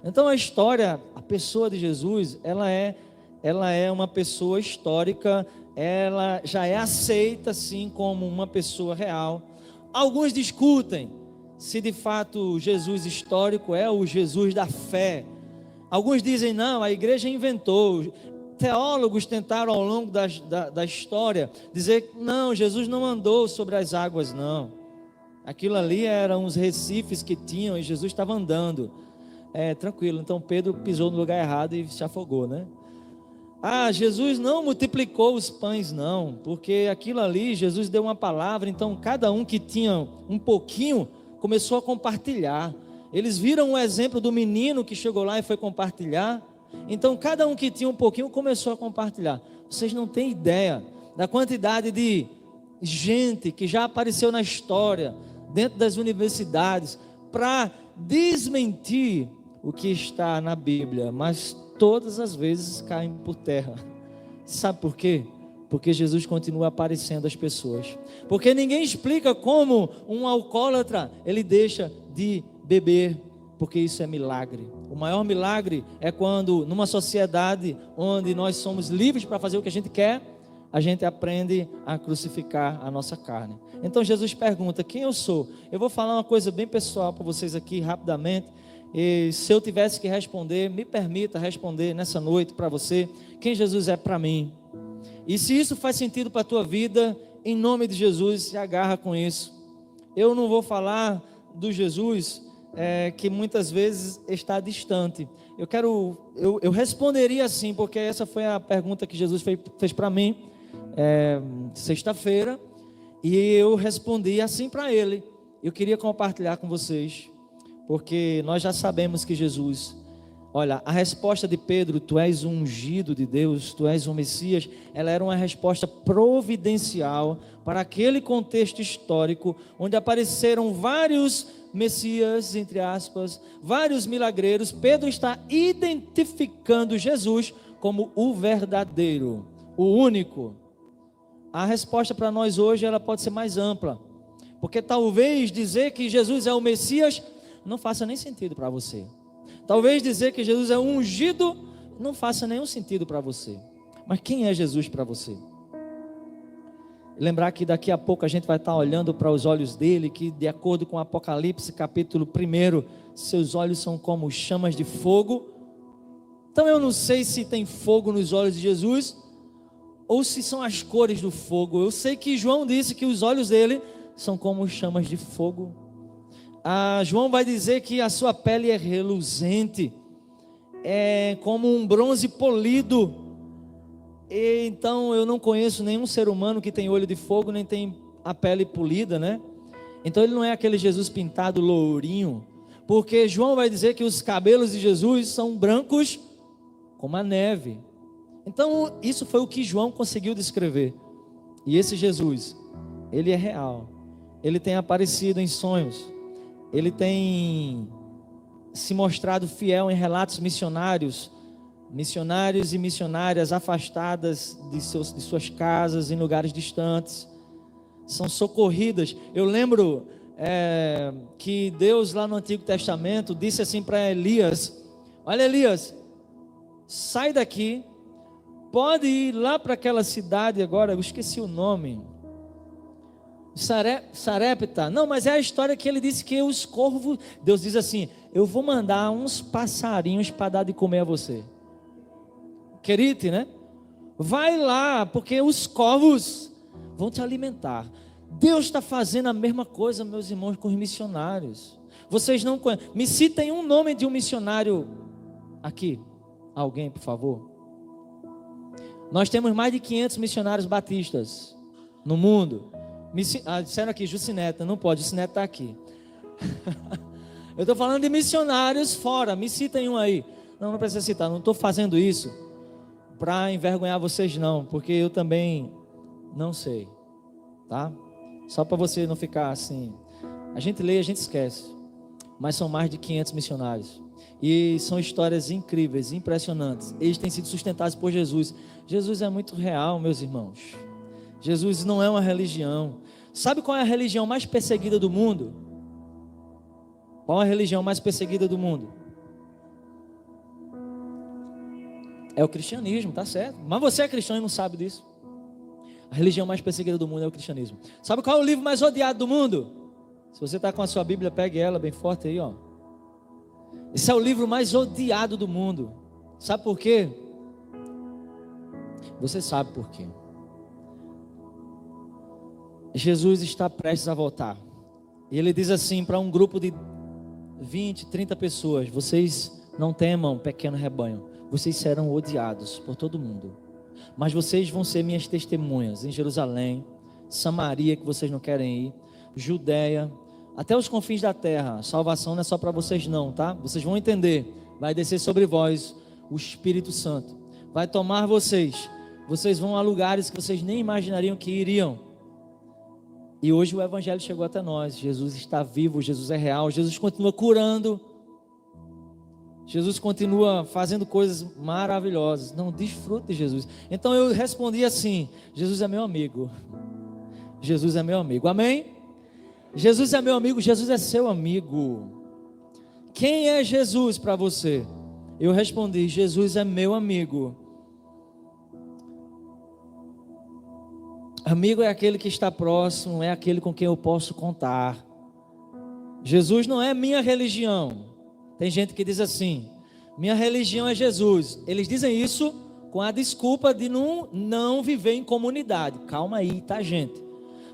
Então a história, a pessoa de Jesus, ela é uma pessoa histórica, ela já é aceita assim como uma pessoa real. Alguns discutem se de fato Jesus histórico é o Jesus da fé. Alguns dizem não, a igreja inventou. Teólogos tentaram ao longo da história dizer que não, Jesus não andou sobre as águas não. Aquilo ali eram uns recifes que tinham e Jesus estava andando. Tranquilo, então Pedro pisou no lugar errado e se afogou, né? Jesus não multiplicou os pães não, porque aquilo ali, Jesus deu uma palavra, então cada um que tinha um pouquinho, começou a compartilhar. Eles viram o exemplo do menino que chegou lá e foi compartilhar, então cada um que tinha um pouquinho, começou a compartilhar. Vocês não têm ideia da quantidade de gente que já apareceu na história, dentro das universidades, para desmentir o que está na Bíblia, mas todas as vezes caem por terra. Sabe por quê? Porque Jesus continua aparecendo às pessoas. Porque ninguém explica como um alcoólatra, ele deixa de beber, porque isso é milagre. O maior milagre é quando, numa sociedade onde nós somos livres para fazer o que a gente quer, a gente aprende a crucificar a nossa carne. Então Jesus pergunta: quem eu sou? Eu vou falar uma coisa bem pessoal para vocês aqui rapidamente. E se eu tivesse que responder, me permita responder nessa noite para você quem Jesus é para mim. E se isso faz sentido para a tua vida, em nome de Jesus, se agarra com isso. Eu não vou falar do Jesus que muitas vezes está distante. Eu responderia assim, porque essa foi a pergunta que Jesus fez para mim sexta-feira, e eu respondi assim para ele. Eu queria compartilhar com vocês, porque nós já sabemos que Jesus, olha, a resposta de Pedro: tu és um ungido de Deus, tu és um Messias, ela era uma resposta providencial para aquele contexto histórico, onde apareceram vários Messias, entre aspas, vários milagreiros. Pedro está identificando Jesus como o verdadeiro, o único. A resposta para nós hoje, ela pode ser mais ampla, porque talvez dizer que Jesus é o Messias não faça nem sentido para você. Talvez dizer que Jesus é um ungido não faça nenhum sentido para você. Mas quem é Jesus para você? Lembrar que daqui a pouco a gente vai estar olhando para os olhos dele, que de acordo com Apocalipse capítulo 1, seus olhos são como chamas de fogo. Então eu não sei se tem fogo nos olhos de Jesus, ou se são as cores do fogo. Eu sei que João disse que os olhos dele são como chamas de fogo. João vai dizer que a sua pele é reluzente, é como um bronze polido. E então eu não conheço nenhum ser humano que tem olho de fogo, nem tem a pele polida, né? Então ele não é aquele Jesus pintado lourinho, porque João vai dizer que os cabelos de Jesus são brancos como a neve. Então isso foi o que João conseguiu descrever. E esse Jesus, ele é real. Ele tem aparecido em sonhos. Ele tem se mostrado fiel em relatos missionários e missionárias afastadas de suas casas, em lugares distantes, são socorridas. Eu lembro que Deus lá no Antigo Testamento disse assim para Elias: olha, Elias, sai daqui, pode ir lá para aquela cidade agora, eu esqueci o nome, Sarepta. Não, mas é a história que ele disse que os corvos, Deus diz assim: eu vou mandar uns passarinhos para dar de comer a você. Querite, né? Vai lá, porque os corvos vão te alimentar. Deus está fazendo a mesma coisa, meus irmãos, com os missionários. Vocês não conhecem. Me citem um nome de um missionário aqui. Alguém, por favor. Nós temos mais de 500 missionários batistas no mundo. Disseram aqui, Jucineta, não pode, Jucineta está aqui. Eu estou falando de missionários fora, me citem um aí. Não precisa citar, não estou fazendo isso para envergonhar vocês não, porque eu também não sei, tá? Só para você não ficar assim. A gente lê, a gente esquece, mas são mais de 500 missionários. E são histórias incríveis, impressionantes. Eles têm sido sustentados por Jesus. Jesus é muito real, meus irmãos. Jesus não é uma religião. Sabe qual é a religião mais perseguida do mundo? Qual é a religião mais perseguida do mundo? É o cristianismo, tá certo. Mas você é cristão e não sabe disso. A religião mais perseguida do mundo é o cristianismo. Sabe qual é o livro mais odiado do mundo? Se você está com a sua Bíblia, pegue ela bem forte aí, ó. Esse é o livro mais odiado do mundo. Sabe por quê? Você sabe por quê. Jesus está prestes a voltar. E ele diz assim para um grupo de 20, 30 pessoas: vocês não temam, pequeno rebanho. Vocês serão odiados por todo mundo, mas vocês vão ser minhas testemunhas em Jerusalém, Samaria, que vocês não querem ir, Judeia, até os confins da terra. Salvação não é só para vocês não, tá? Vocês vão entender. Vai descer sobre vós o Espírito Santo, vai tomar vocês. Vocês vão a lugares que vocês nem imaginariam que iriam. E hoje o Evangelho chegou até nós. Jesus está vivo, Jesus é real, Jesus continua curando, Jesus continua fazendo coisas maravilhosas. Não, desfrute de Jesus. Então eu respondi assim: Jesus é meu amigo. Jesus é meu amigo, amém? Jesus é meu amigo, Jesus é seu amigo. quem é Jesus para você? Eu respondi: Jesus é meu amigo. Amigo é aquele que está próximo, é aquele com quem eu posso contar. Jesus não é minha religião. Tem gente que diz assim: minha religião é Jesus. Eles dizem isso com a desculpa de não viver em comunidade. Calma aí, tá, gente?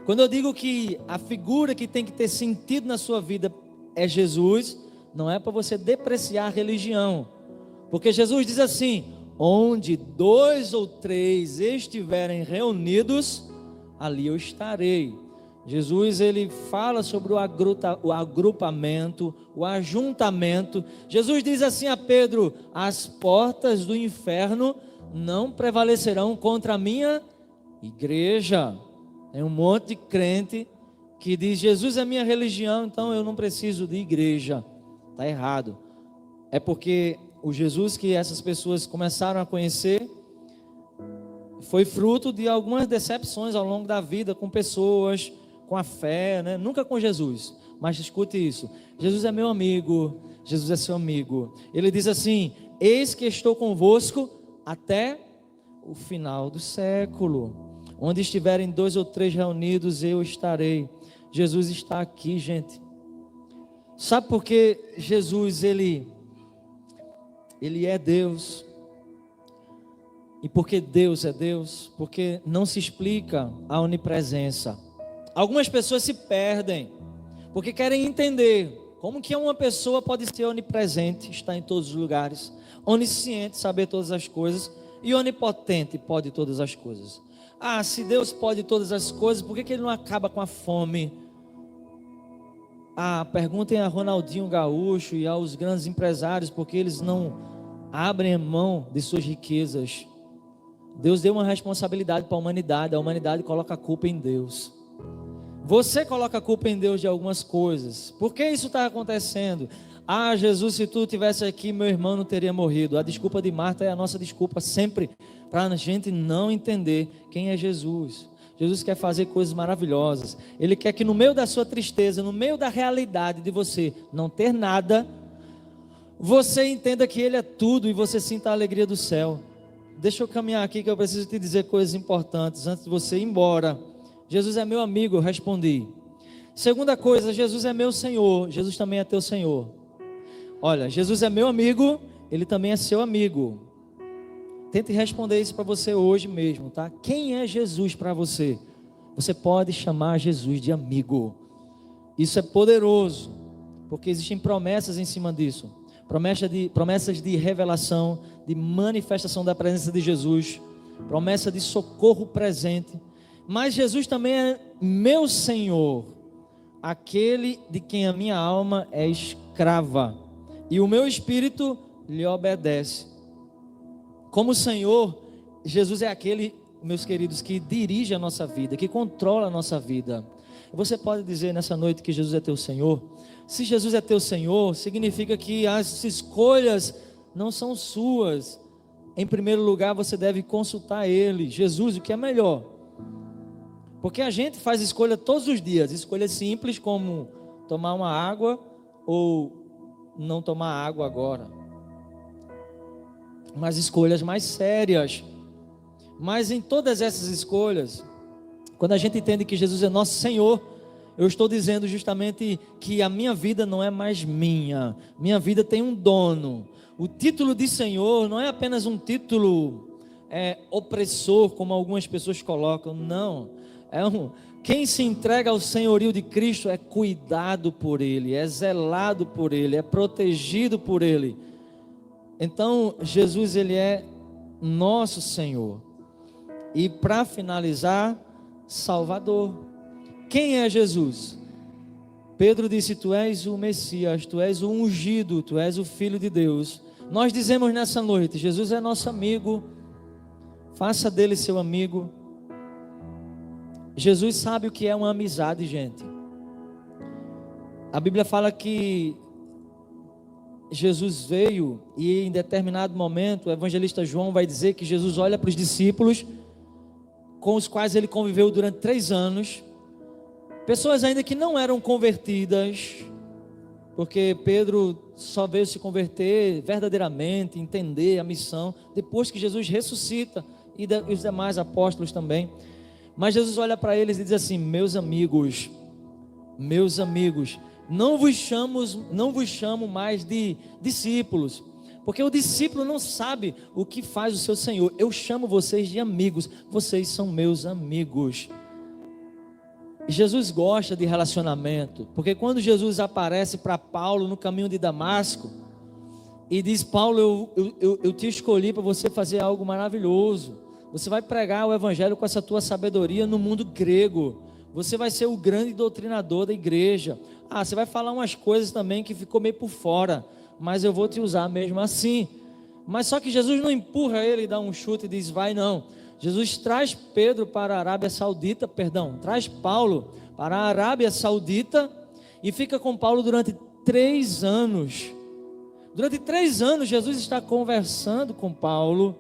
Quando eu digo que a figura que tem que ter sentido na sua vida é Jesus, não é para você depreciar a religião. Porque Jesus diz assim: onde 2 ou 3 estiverem reunidos, ali eu estarei. Jesus, ele fala sobre o agrupamento, o ajuntamento. Jesus diz assim a Pedro: as portas do inferno não prevalecerão contra a minha igreja. Tem um monte de crente que diz: Jesus é minha religião, então eu não preciso de igreja. Está errado. É porque o Jesus que essas pessoas começaram a conhecer foi fruto de algumas decepções ao longo da vida com pessoas, com a fé, né? Nunca com Jesus. Mas escute isso: Jesus é meu amigo, Jesus é seu amigo. Ele diz assim: eis que estou convosco até o final do século. Onde estiverem 2 ou 3 reunidos, eu estarei. Jesus está aqui, gente. Sabe por que Jesus, ele é Deus? E porque Deus é Deus? Porque não se explica a onipresença. Algumas pessoas se perdem, porque querem entender como que uma pessoa pode ser onipresente, estar em todos os lugares, onisciente, saber todas as coisas, e onipotente, pode todas as coisas. Ah, se Deus pode todas as coisas, por que Ele não acaba com a fome? Ah, perguntem a Ronaldinho Gaúcho e aos grandes empresários, porque eles não abrem mão de suas riquezas. Deus deu uma responsabilidade para a humanidade coloca a culpa em Deus. Você coloca a culpa em Deus de algumas coisas. Por que isso está acontecendo? Ah, Jesus, se tu estivesse aqui, meu irmão não teria morrido. A desculpa de Marta é a nossa desculpa sempre, para a gente não entender quem é Jesus. Jesus quer fazer coisas maravilhosas. Ele quer que no meio da sua tristeza, no meio da realidade de você não ter nada, você entenda que Ele é tudo e você sinta a alegria do céu. Deixa eu caminhar aqui que eu preciso te dizer coisas importantes antes de você ir embora. Jesus é meu amigo, eu respondi. Segunda coisa, Jesus é meu Senhor. Jesus também é teu Senhor. Olha, Jesus é meu amigo, Ele também é seu amigo. Tente responder isso para você hoje mesmo, tá? Quem é Jesus para você? Você pode chamar Jesus de amigo. Isso é poderoso, porque existem promessas em cima disso. Promessas de revelação, de manifestação da presença de Jesus, promessa de socorro presente. Mas Jesus também é meu Senhor, aquele de quem a minha alma é escrava, e o meu espírito lhe obedece. Como Senhor, Jesus é aquele, meus queridos, que dirige a nossa vida, que controla a nossa vida. Você pode dizer nessa noite que Jesus é teu Senhor? Se Jesus é teu Senhor, significa que as escolhas não são suas. Em primeiro lugar, você deve consultar Ele, Jesus, o que é melhor. Porque a gente faz escolha todos os dias, escolhas simples como tomar uma água ou não tomar água agora. Mas escolhas mais sérias. Mas em todas essas escolhas, quando a gente entende que Jesus é nosso Senhor, eu estou dizendo justamente que a minha vida não é mais minha. Minha vida tem um dono. O título de Senhor não é apenas um título opressor, como algumas pessoas colocam. Não. Quem se entrega ao senhorio de Cristo é cuidado por Ele, é zelado por Ele, é protegido por Ele. Então, Jesus, Ele é nosso Senhor. E para finalizar, Salvador. Quem é Jesus? Pedro disse: tu és o Messias, tu és o ungido, tu és o Filho de Deus. Nós dizemos nessa noite: Jesus é nosso amigo, faça dele seu amigo. Jesus sabe o que é uma amizade, gente. A Bíblia fala que Jesus veio e em determinado momento o evangelista João vai dizer que Jesus olha para os discípulos com os quais ele conviveu durante 3 anos, pessoas ainda que não eram convertidas, porque Pedro só veio se converter verdadeiramente, entender a missão, depois que Jesus ressuscita, e os demais apóstolos também. Mas Jesus olha para eles e diz assim: meus amigos, não vos chamo mais de discípulos, porque o discípulo não sabe o que faz o seu Senhor. Eu chamo vocês de amigos, vocês são meus amigos. Jesus gosta de relacionamento, porque quando Jesus aparece para Paulo no caminho de Damasco e diz: Paulo, eu te escolhi para você fazer algo maravilhoso, você vai pregar o evangelho com essa tua sabedoria no mundo grego, você vai ser o grande doutrinador da igreja, você vai falar umas coisas também que ficou meio por fora, mas eu vou te usar mesmo assim. Mas só que Jesus não empurra ele e dá um chute e diz: vai, não. Jesus traz Pedro para a Arábia Saudita, traz Paulo para a Arábia Saudita e fica com Paulo durante 3 anos. Durante 3 anos Jesus está conversando com Paulo,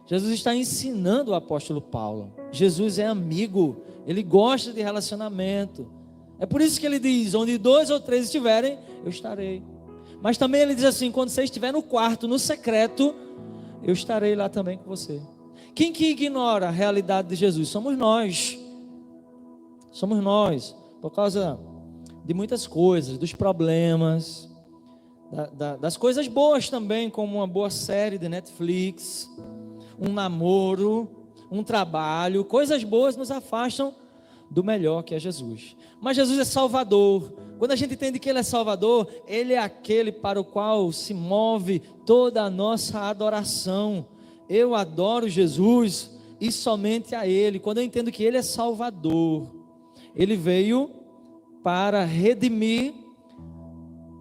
Jesus está ensinando o apóstolo Paulo. Jesus é amigo, ele gosta de relacionamento. É por isso que ele diz: onde 2 ou 3 estiverem, eu estarei. Mas também ele diz assim: quando você estiver no quarto, no secreto, eu estarei lá também com você. Quem que ignora a realidade de Jesus? Somos nós. Somos nós, por causa de muitas coisas, dos problemas, das coisas boas também, como uma boa série de Netflix, um namoro, um trabalho. Coisas boas nos afastam do melhor, que é Jesus. Mas Jesus é Salvador. Quando a gente entende que Ele é Salvador, Ele é aquele para o qual se move toda a nossa adoração. Eu adoro Jesus e somente a Ele. Quando eu entendo que Ele é Salvador, Ele veio para redimir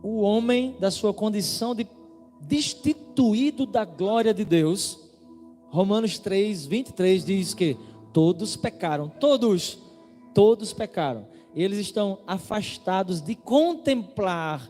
o homem da sua condição de destituído da glória de Deus. Romanos 3:23 diz que todos pecaram, todos pecaram. Eles estão afastados de contemplar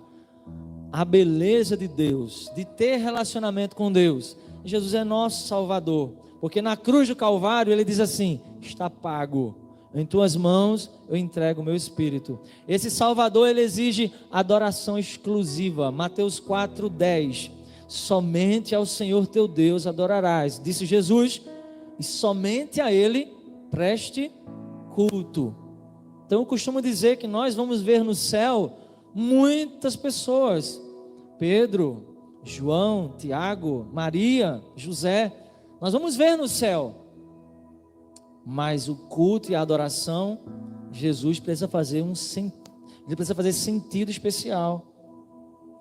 a beleza de Deus, de ter relacionamento com Deus. Jesus é nosso Salvador, porque na cruz do Calvário Ele diz assim: está pago, em tuas mãos eu entrego o meu espírito. Esse Salvador, Ele exige adoração exclusiva. Mateus 4:10, somente ao Senhor teu Deus adorarás, disse Jesus, e somente a Ele preste culto. Então eu costumo dizer que nós vamos ver no céu muitas pessoas: Pedro, João, Tiago, Maria, José. Nós vamos ver no céu. Mas o culto e a adoração, Jesus precisa fazer ele precisa fazer sentido especial.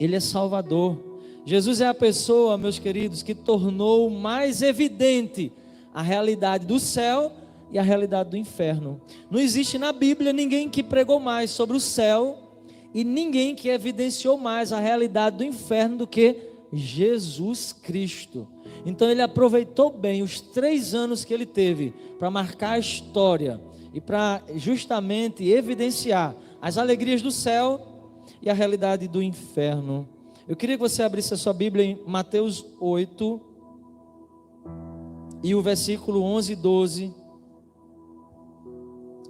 Ele é Salvador. Jesus é a pessoa, meus queridos, que tornou mais evidente a realidade do céu e a realidade do inferno. Não existe na Bíblia ninguém que pregou mais sobre o céu e ninguém que evidenciou mais a realidade do inferno do que Jesus Cristo. Então Ele aproveitou bem os 3 anos que Ele teve para marcar a história e para justamente evidenciar as alegrias do céu e a realidade do inferno. Eu queria que você abrisse a sua Bíblia em Mateus 8 e o versículo 11 e 12.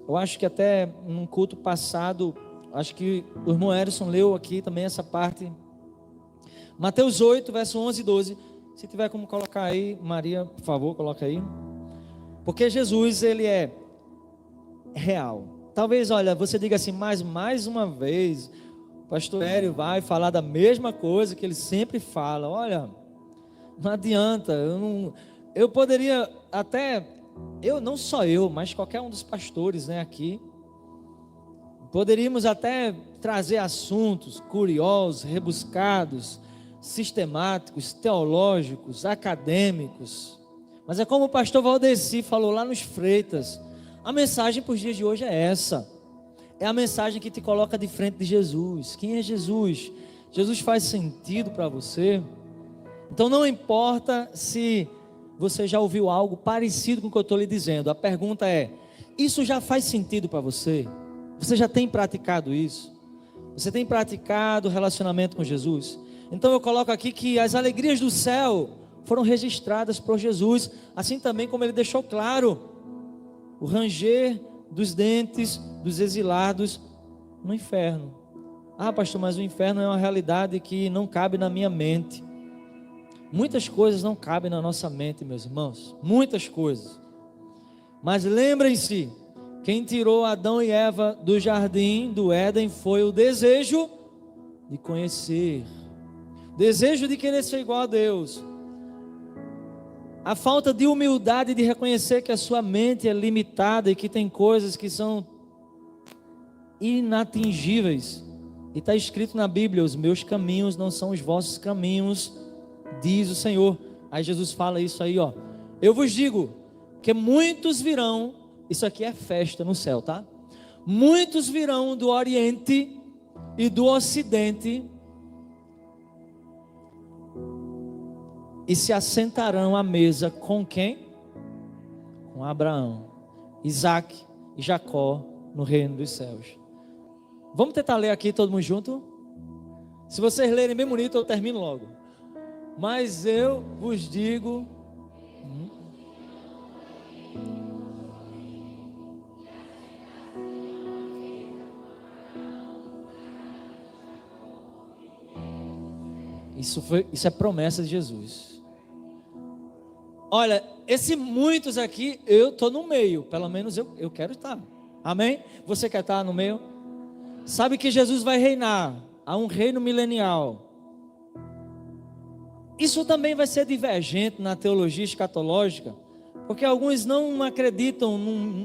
Eu acho que até num culto passado, acho que o irmão Erison leu aqui também essa parte. Mateus 8, verso 11 e 12. Se tiver como colocar aí, Maria, por favor, coloca aí. Porque Jesus, Ele é real. Talvez, olha, você diga assim: mas mais uma vez, o pastor Hélio vai falar da mesma coisa que ele sempre fala. Olha, não adianta, eu poderia até, não só eu, mas qualquer um dos pastores, né, aqui, poderíamos até trazer assuntos curiosos, rebuscados, sistemáticos, teológicos, acadêmicos, mas é como o pastor Valdeci falou lá nos Freitas: a mensagem para os dias de hoje é essa, é a mensagem que te coloca de frente de Jesus. Quem é Jesus? Jesus faz sentido para você? Então não importa se você já ouviu algo parecido com o que eu estou lhe dizendo, a pergunta é: isso já faz sentido para você? Você já tem praticado isso? Você tem praticado relacionamento com Jesus? Então eu coloco aqui que as alegrias do céu foram registradas por Jesus, assim também como Ele deixou claro o ranger dos dentes dos exilados no inferno. Ah, pastor, mas o inferno é uma realidade que não cabe na minha mente. Muitas coisas não cabem na nossa mente, meus irmãos. Muitas coisas. Mas lembrem-se, quem tirou Adão e Eva do jardim do Éden foi o desejo de conhecer, desejo de querer ser igual a Deus, a falta de humildade de reconhecer que a sua mente é limitada e que tem coisas que são inatingíveis. E está escrito na Bíblia: os meus caminhos não são os vossos caminhos, diz o Senhor. Aí Jesus fala isso aí, ó. Eu vos digo que muitos virão, isso aqui é festa no céu, tá? Muitos virão do Oriente e do Ocidente e se assentarão à mesa com quem? Com Abraão, Isaac e Jacó no reino dos céus. Vamos tentar ler aqui todo mundo junto? Se vocês lerem bem bonito, eu termino logo. Mas eu vos digo... Isso é promessa de Jesus. Olha, esse muitos aqui, eu estou no meio. Pelo menos eu quero estar. Amém? Você quer estar no meio? Sabe que Jesus vai reinar. Há um reino milenial. Isso também vai ser divergente na teologia escatológica, porque alguns não acreditam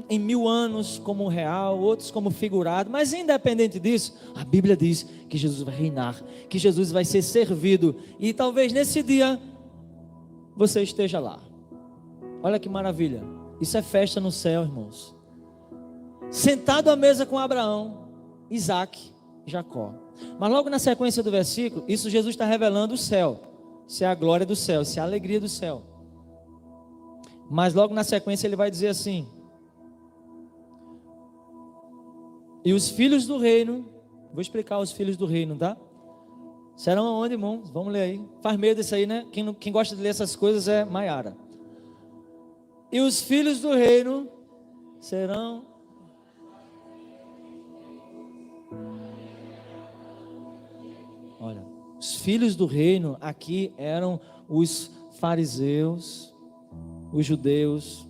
em 1000 anos como real, outros como figurado. Mas independente disso, a Bíblia diz que Jesus vai reinar, que Jesus vai ser servido. E talvez nesse dia você esteja lá. Olha que maravilha. Isso é festa no céu, irmãos. Sentado à mesa com Abraão, Isaac e Jacó. Mas logo na sequência do versículo, isso Jesus está revelando o céu. Isso é a glória do céu, isso é a alegria do céu. Mas logo na sequência ele vai dizer assim: e os filhos do reino, vou explicar os filhos do reino, tá? Serão aonde, irmãos? Vamos ler aí. Faz medo isso aí, né? Quem gosta de ler essas coisas é Maiara. E os filhos do reino serão... Olha, os filhos do reino aqui eram os fariseus, os judeus,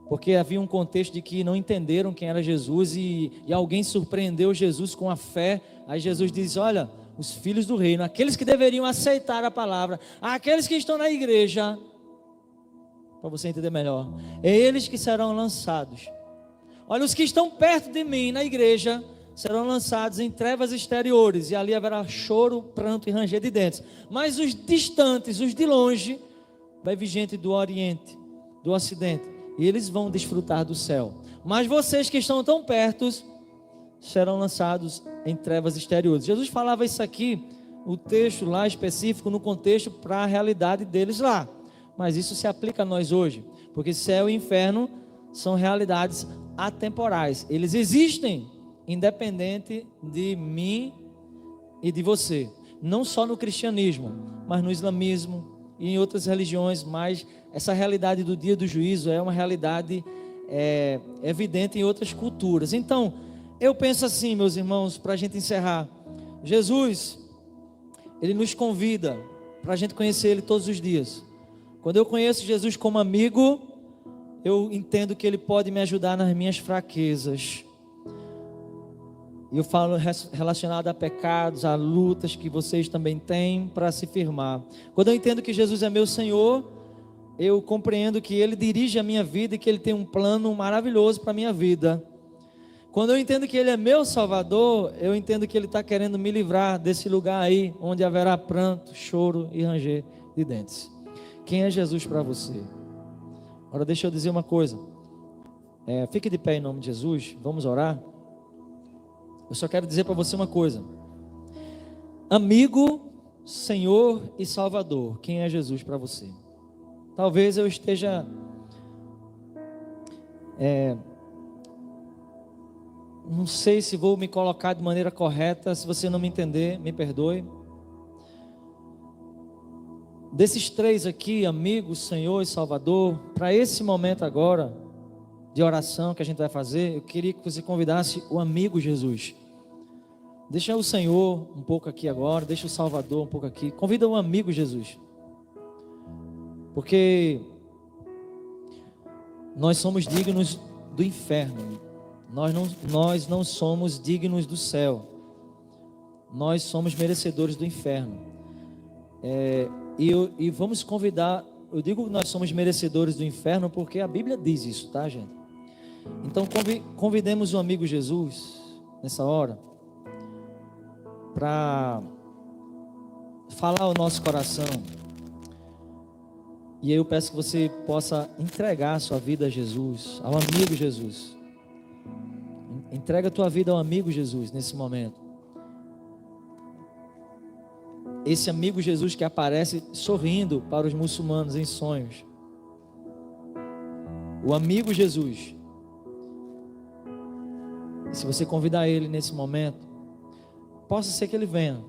porque havia um contexto de que não entenderam quem era Jesus e alguém surpreendeu Jesus com a fé. Aí Jesus diz: olha, os filhos do reino, aqueles que deveriam aceitar a palavra, aqueles que estão na igreja, para você entender melhor, é eles que serão lançados. Olha, os que estão perto de mim na igreja serão lançados em trevas exteriores, e ali haverá choro, pranto e ranger de dentes. Mas os distantes, os de longe, vai vir gente do Oriente, do Ocidente, e eles vão desfrutar do céu. Mas vocês que estão tão perto serão lançados em trevas exteriores. Jesus falava isso aqui, o texto lá específico, no contexto para a realidade deles lá. Mas isso se aplica a nós hoje, porque céu e inferno são realidades atemporais. Eles existem independente de mim e de você. Não só no cristianismo, mas no islamismo e em outras religiões. Mas essa realidade do dia do juízo é uma realidade evidente em outras culturas. Então, eu penso assim, meus irmãos, para a gente encerrar. Jesus, Ele nos convida para a gente conhecer Ele todos os dias. Quando eu conheço Jesus como amigo, eu entendo que Ele pode me ajudar nas minhas fraquezas. E eu falo relacionado a pecados, a lutas que vocês também têm para se firmar. Quando eu entendo que Jesus é meu Senhor, eu compreendo que Ele dirige a minha vida e que Ele tem um plano maravilhoso para a minha vida. Quando eu entendo que Ele é meu Salvador, eu entendo que Ele está querendo me livrar desse lugar aí, onde haverá pranto, choro e ranger de dentes. Quem é Jesus para você? Agora deixa eu dizer uma coisa. Fique de pé em nome de Jesus, vamos orar. Eu só quero dizer para você uma coisa: amigo, Senhor e Salvador, quem é Jesus para você? Talvez eu esteja não sei se vou me colocar de maneira correta. Se você não me entender, me perdoe. Desses três aqui, amigo, Senhor e Salvador, para esse momento agora de oração que a gente vai fazer, eu queria que você convidasse o amigo Jesus. Deixa o Senhor um pouco aqui agora, deixa o Salvador um pouco aqui. Convida um amigo Jesus. Porque nós somos dignos do inferno. Nós não somos dignos do céu. Nós somos merecedores do inferno. E vamos convidar. Eu digo que nós somos merecedores do inferno porque a Bíblia diz isso, tá, gente? Então convidemos o amigo Jesus nessa hora para falar ao nosso coração. E aí eu peço que você possa entregar a sua vida a Jesus, ao amigo Jesus. Entrega a tua vida ao amigo Jesus nesse momento. Esse amigo Jesus que aparece sorrindo para os muçulmanos em sonhos. O amigo Jesus. E se você convidar ele nesse momento, possa ser que ele venha,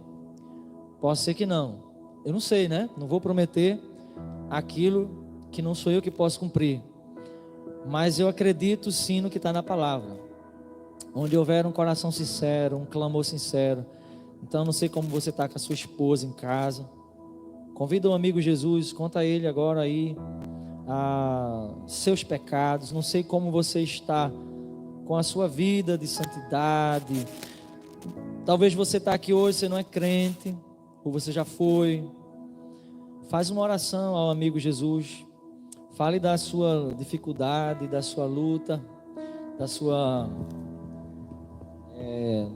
possa ser que não. Eu não sei, né? Não vou prometer aquilo que não sou eu que posso cumprir. Mas eu acredito sim no que está na palavra. Onde houver um coração sincero, um clamor sincero. Então não sei como você está com a sua esposa em casa. Convida o amigo Jesus, conta a ele agora aí seus pecados. Não sei como você está com a sua vida de santidade. Talvez você está aqui hoje, você não é crente, ou você já foi. Faz uma oração ao amigo Jesus. Fale da sua dificuldade, da sua luta,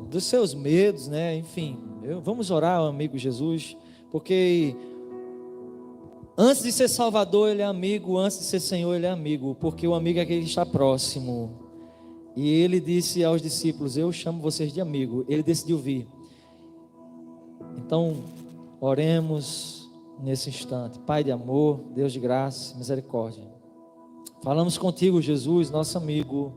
dos seus medos, né? Enfim, vamos orar ao amigo Jesus, porque antes de ser Salvador, Ele é amigo, antes de ser Senhor, Ele é amigo, porque o amigo é aquele que está próximo. E Ele disse aos discípulos: eu chamo vocês de amigo. Ele decidiu vir. Então, oremos nesse instante. Pai de amor, Deus de graça, misericórdia, falamos contigo, Jesus, nosso amigo.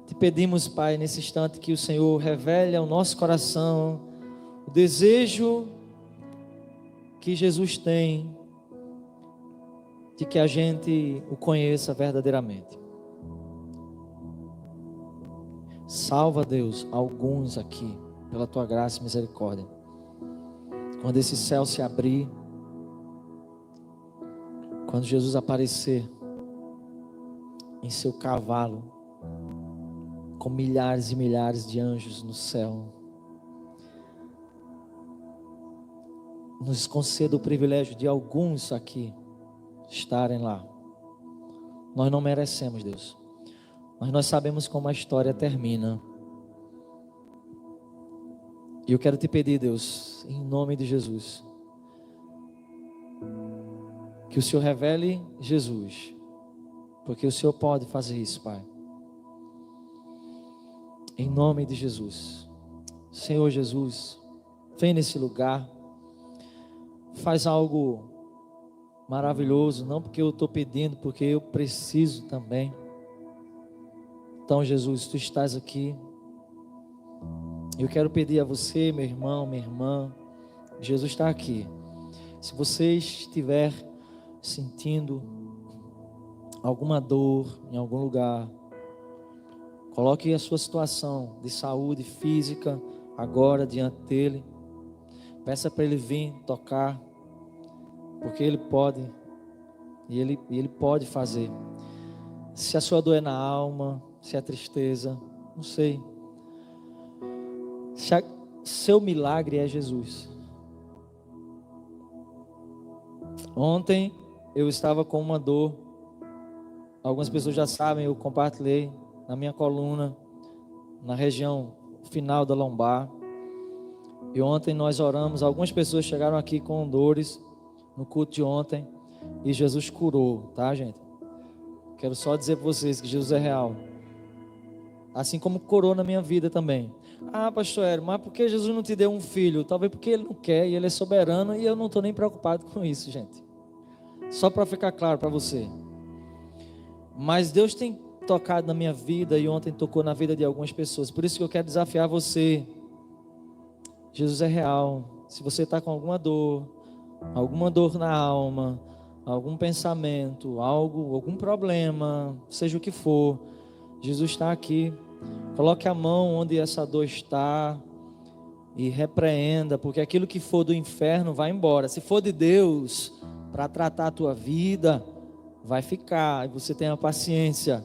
Te pedimos, Pai, nesse instante que o Senhor revele ao nosso coração o desejo que Jesus tem de que a gente o conheça verdadeiramente. Salva, Deus, alguns aqui, pela Tua graça e misericórdia. Quando esse céu se abrir, quando Jesus aparecer em seu cavalo, com milhares e milhares de anjos no céu, nos conceda o privilégio de alguns aqui estarem lá. Nós não merecemos, Deus, mas nós sabemos como a história termina. E eu quero te pedir, Deus, em nome de Jesus, que o Senhor revele Jesus, porque o Senhor pode fazer isso, Pai. Em nome de Jesus. Senhor Jesus, vem nesse lugar, faz algo maravilhoso, não porque eu estou pedindo, porque eu preciso também. Então, Jesus, Tu estás aqui. Eu quero pedir a você, meu irmão, minha irmã, Jesus está aqui. Se você estiver sentindo alguma dor em algum lugar, coloque a sua situação de saúde física agora diante dele. Peça para ele vir tocar, porque ele pode, e ele pode fazer. Se a sua dor é na alma, se é tristeza, não sei. Seu milagre é Jesus. Ontem eu estava com uma dor, algumas pessoas já sabem, eu compartilhei na minha coluna, na região final da lombar. E ontem nós oramos, algumas pessoas chegaram aqui com dores no culto de ontem, e Jesus curou, tá, gente? Quero só dizer para vocês que Jesus é real, assim como curou na minha vida também. Ah, pastor Hélio, mas por que Jesus não te deu um filho? Talvez porque Ele não quer, e Ele é soberano, e eu não estou nem preocupado com isso, gente. Só para ficar claro para você. Mas Deus tem tocado na minha vida, e ontem tocou na vida de algumas pessoas. Por isso que eu quero desafiar você. Jesus é real. Se você está com alguma dor na alma, algum pensamento, algum problema, seja o que for, Jesus está aqui Coloque a mão onde essa dor está e repreenda, porque aquilo que for do inferno vai embora. Se for de Deus para tratar a tua vida, vai ficar, e você tenha paciência.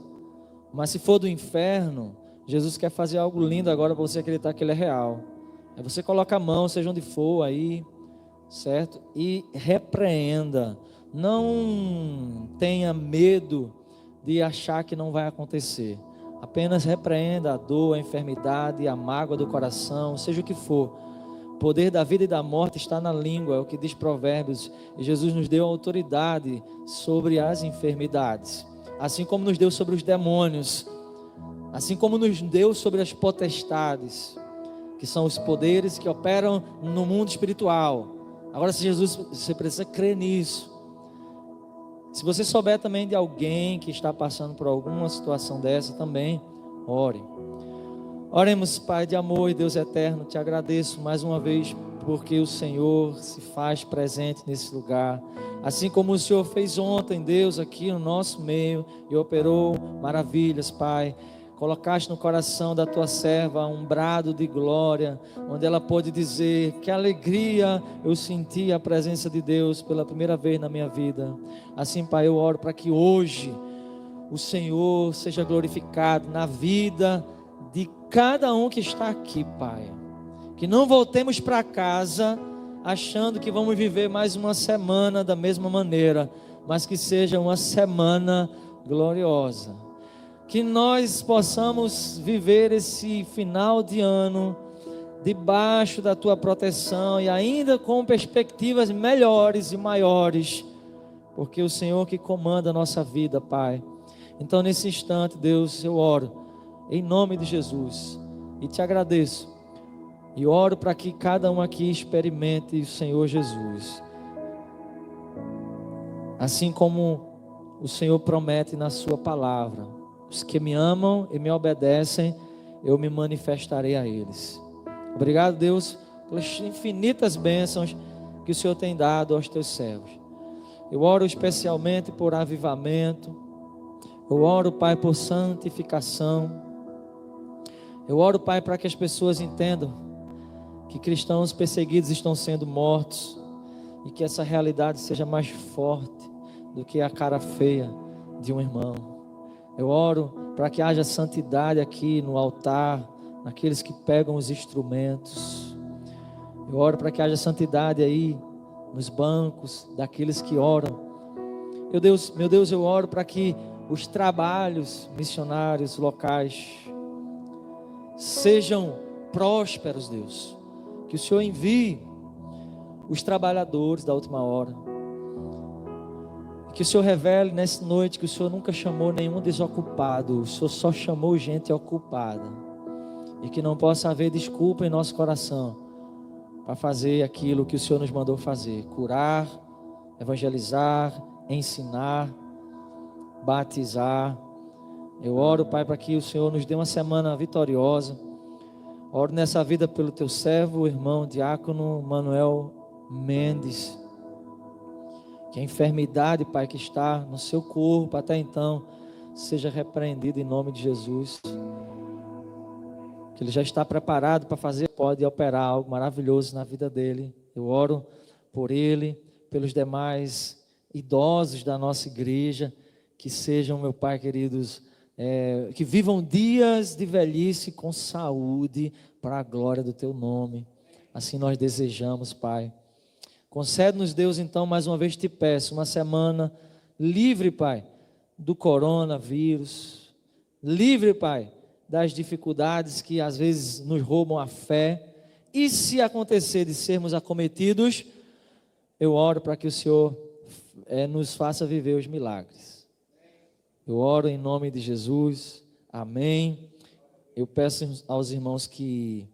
Mas se for do inferno, Jesus quer fazer algo lindo agora para você acreditar que Ele é real. Aí você coloca a mão, seja onde for aí, certo? E repreenda. Não tenha medo de achar que não vai acontecer. Apenas repreenda a dor, a enfermidade, a mágoa do coração, seja o que for. O poder da vida e da morte está na língua, é o que diz Provérbios. E Jesus nos deu autoridade sobre as enfermidades, assim como nos deu sobre os demônios, assim como nos deu sobre as potestades, que são os poderes que operam no mundo espiritual. Agora, se Jesus, você precisa crer nisso. Se você souber também de alguém que está passando por alguma situação dessa, também ore. Oremos, Pai de amor e Deus eterno, te agradeço mais uma vez porque o Senhor se faz presente nesse lugar, assim como o Senhor fez ontem, Deus, aqui no nosso meio e operou maravilhas, Pai. Colocaste no coração da tua serva um brado de glória, onde ela pôde dizer: que alegria eu senti a presença de Deus pela primeira vez na minha vida. Assim, Pai, eu oro para que hoje o Senhor seja glorificado na vida de cada um que está aqui, Pai. Que não voltemos para casa achando que vamos viver mais uma semana da mesma maneira, mas que seja uma semana gloriosa. Que nós possamos viver esse final de ano debaixo da tua proteção e ainda com perspectivas melhores e maiores, porque o Senhor que comanda a nossa vida, Pai. Então, nesse instante, Deus, eu oro em nome de Jesus e te agradeço e oro para que cada um aqui experimente o Senhor Jesus, assim como o Senhor promete na sua palavra: os que me amam e me obedecem, eu me manifestarei a eles. Obrigado, Deus, pelas infinitas bênçãos que o Senhor tem dado aos teus servos. Eu oro especialmente por avivamento. Eu oro, Pai, por santificação. Eu oro, Pai, para que as pessoas entendam que cristãos perseguidos estão sendo mortos e que essa realidade seja mais forte do que a cara feia de um irmão. Eu oro para que haja santidade aqui no altar, naqueles que pegam os instrumentos. Eu oro para que haja santidade aí nos bancos daqueles que oram. Meu Deus, eu oro para que os trabalhos missionários locais sejam prósperos, Deus. Que o Senhor envie os trabalhadores da última hora. Que o Senhor revele nessa noite que o Senhor nunca chamou nenhum desocupado, o Senhor só chamou gente ocupada. E que não possa haver desculpa em nosso coração para fazer aquilo que o Senhor nos mandou fazer: curar, evangelizar, ensinar, batizar. Eu oro, Pai, para que o Senhor nos dê uma semana vitoriosa. Oro nessa vida pelo teu servo, o irmão diácono Manuel Mendes. Que a enfermidade, Pai, que está no seu corpo até então, seja repreendida em nome de Jesus. Que ele já está preparado para fazer, pode operar algo maravilhoso na vida dele. Eu oro por ele, pelos demais idosos da nossa igreja, que sejam, meu Pai, queridos, que vivam dias de velhice com saúde, para a glória do teu nome. Assim nós desejamos, Pai. Concede-nos, Deus, então, mais uma vez te peço, uma semana livre, Pai, do coronavírus, livre, Pai, das dificuldades que às vezes nos roubam a fé, e se acontecer de sermos acometidos, eu oro para que o Senhor nos faça viver os milagres. Eu oro em nome de Jesus, amém. Eu peço aos irmãos que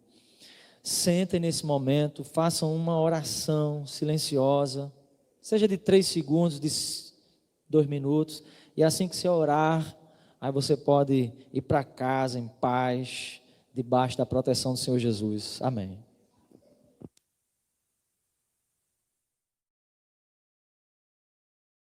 sentem nesse momento, façam uma oração silenciosa, seja de 3 segundos, de 2 minutos, e assim que você orar, aí você pode ir para casa em paz, debaixo da proteção do Senhor Jesus. Amém.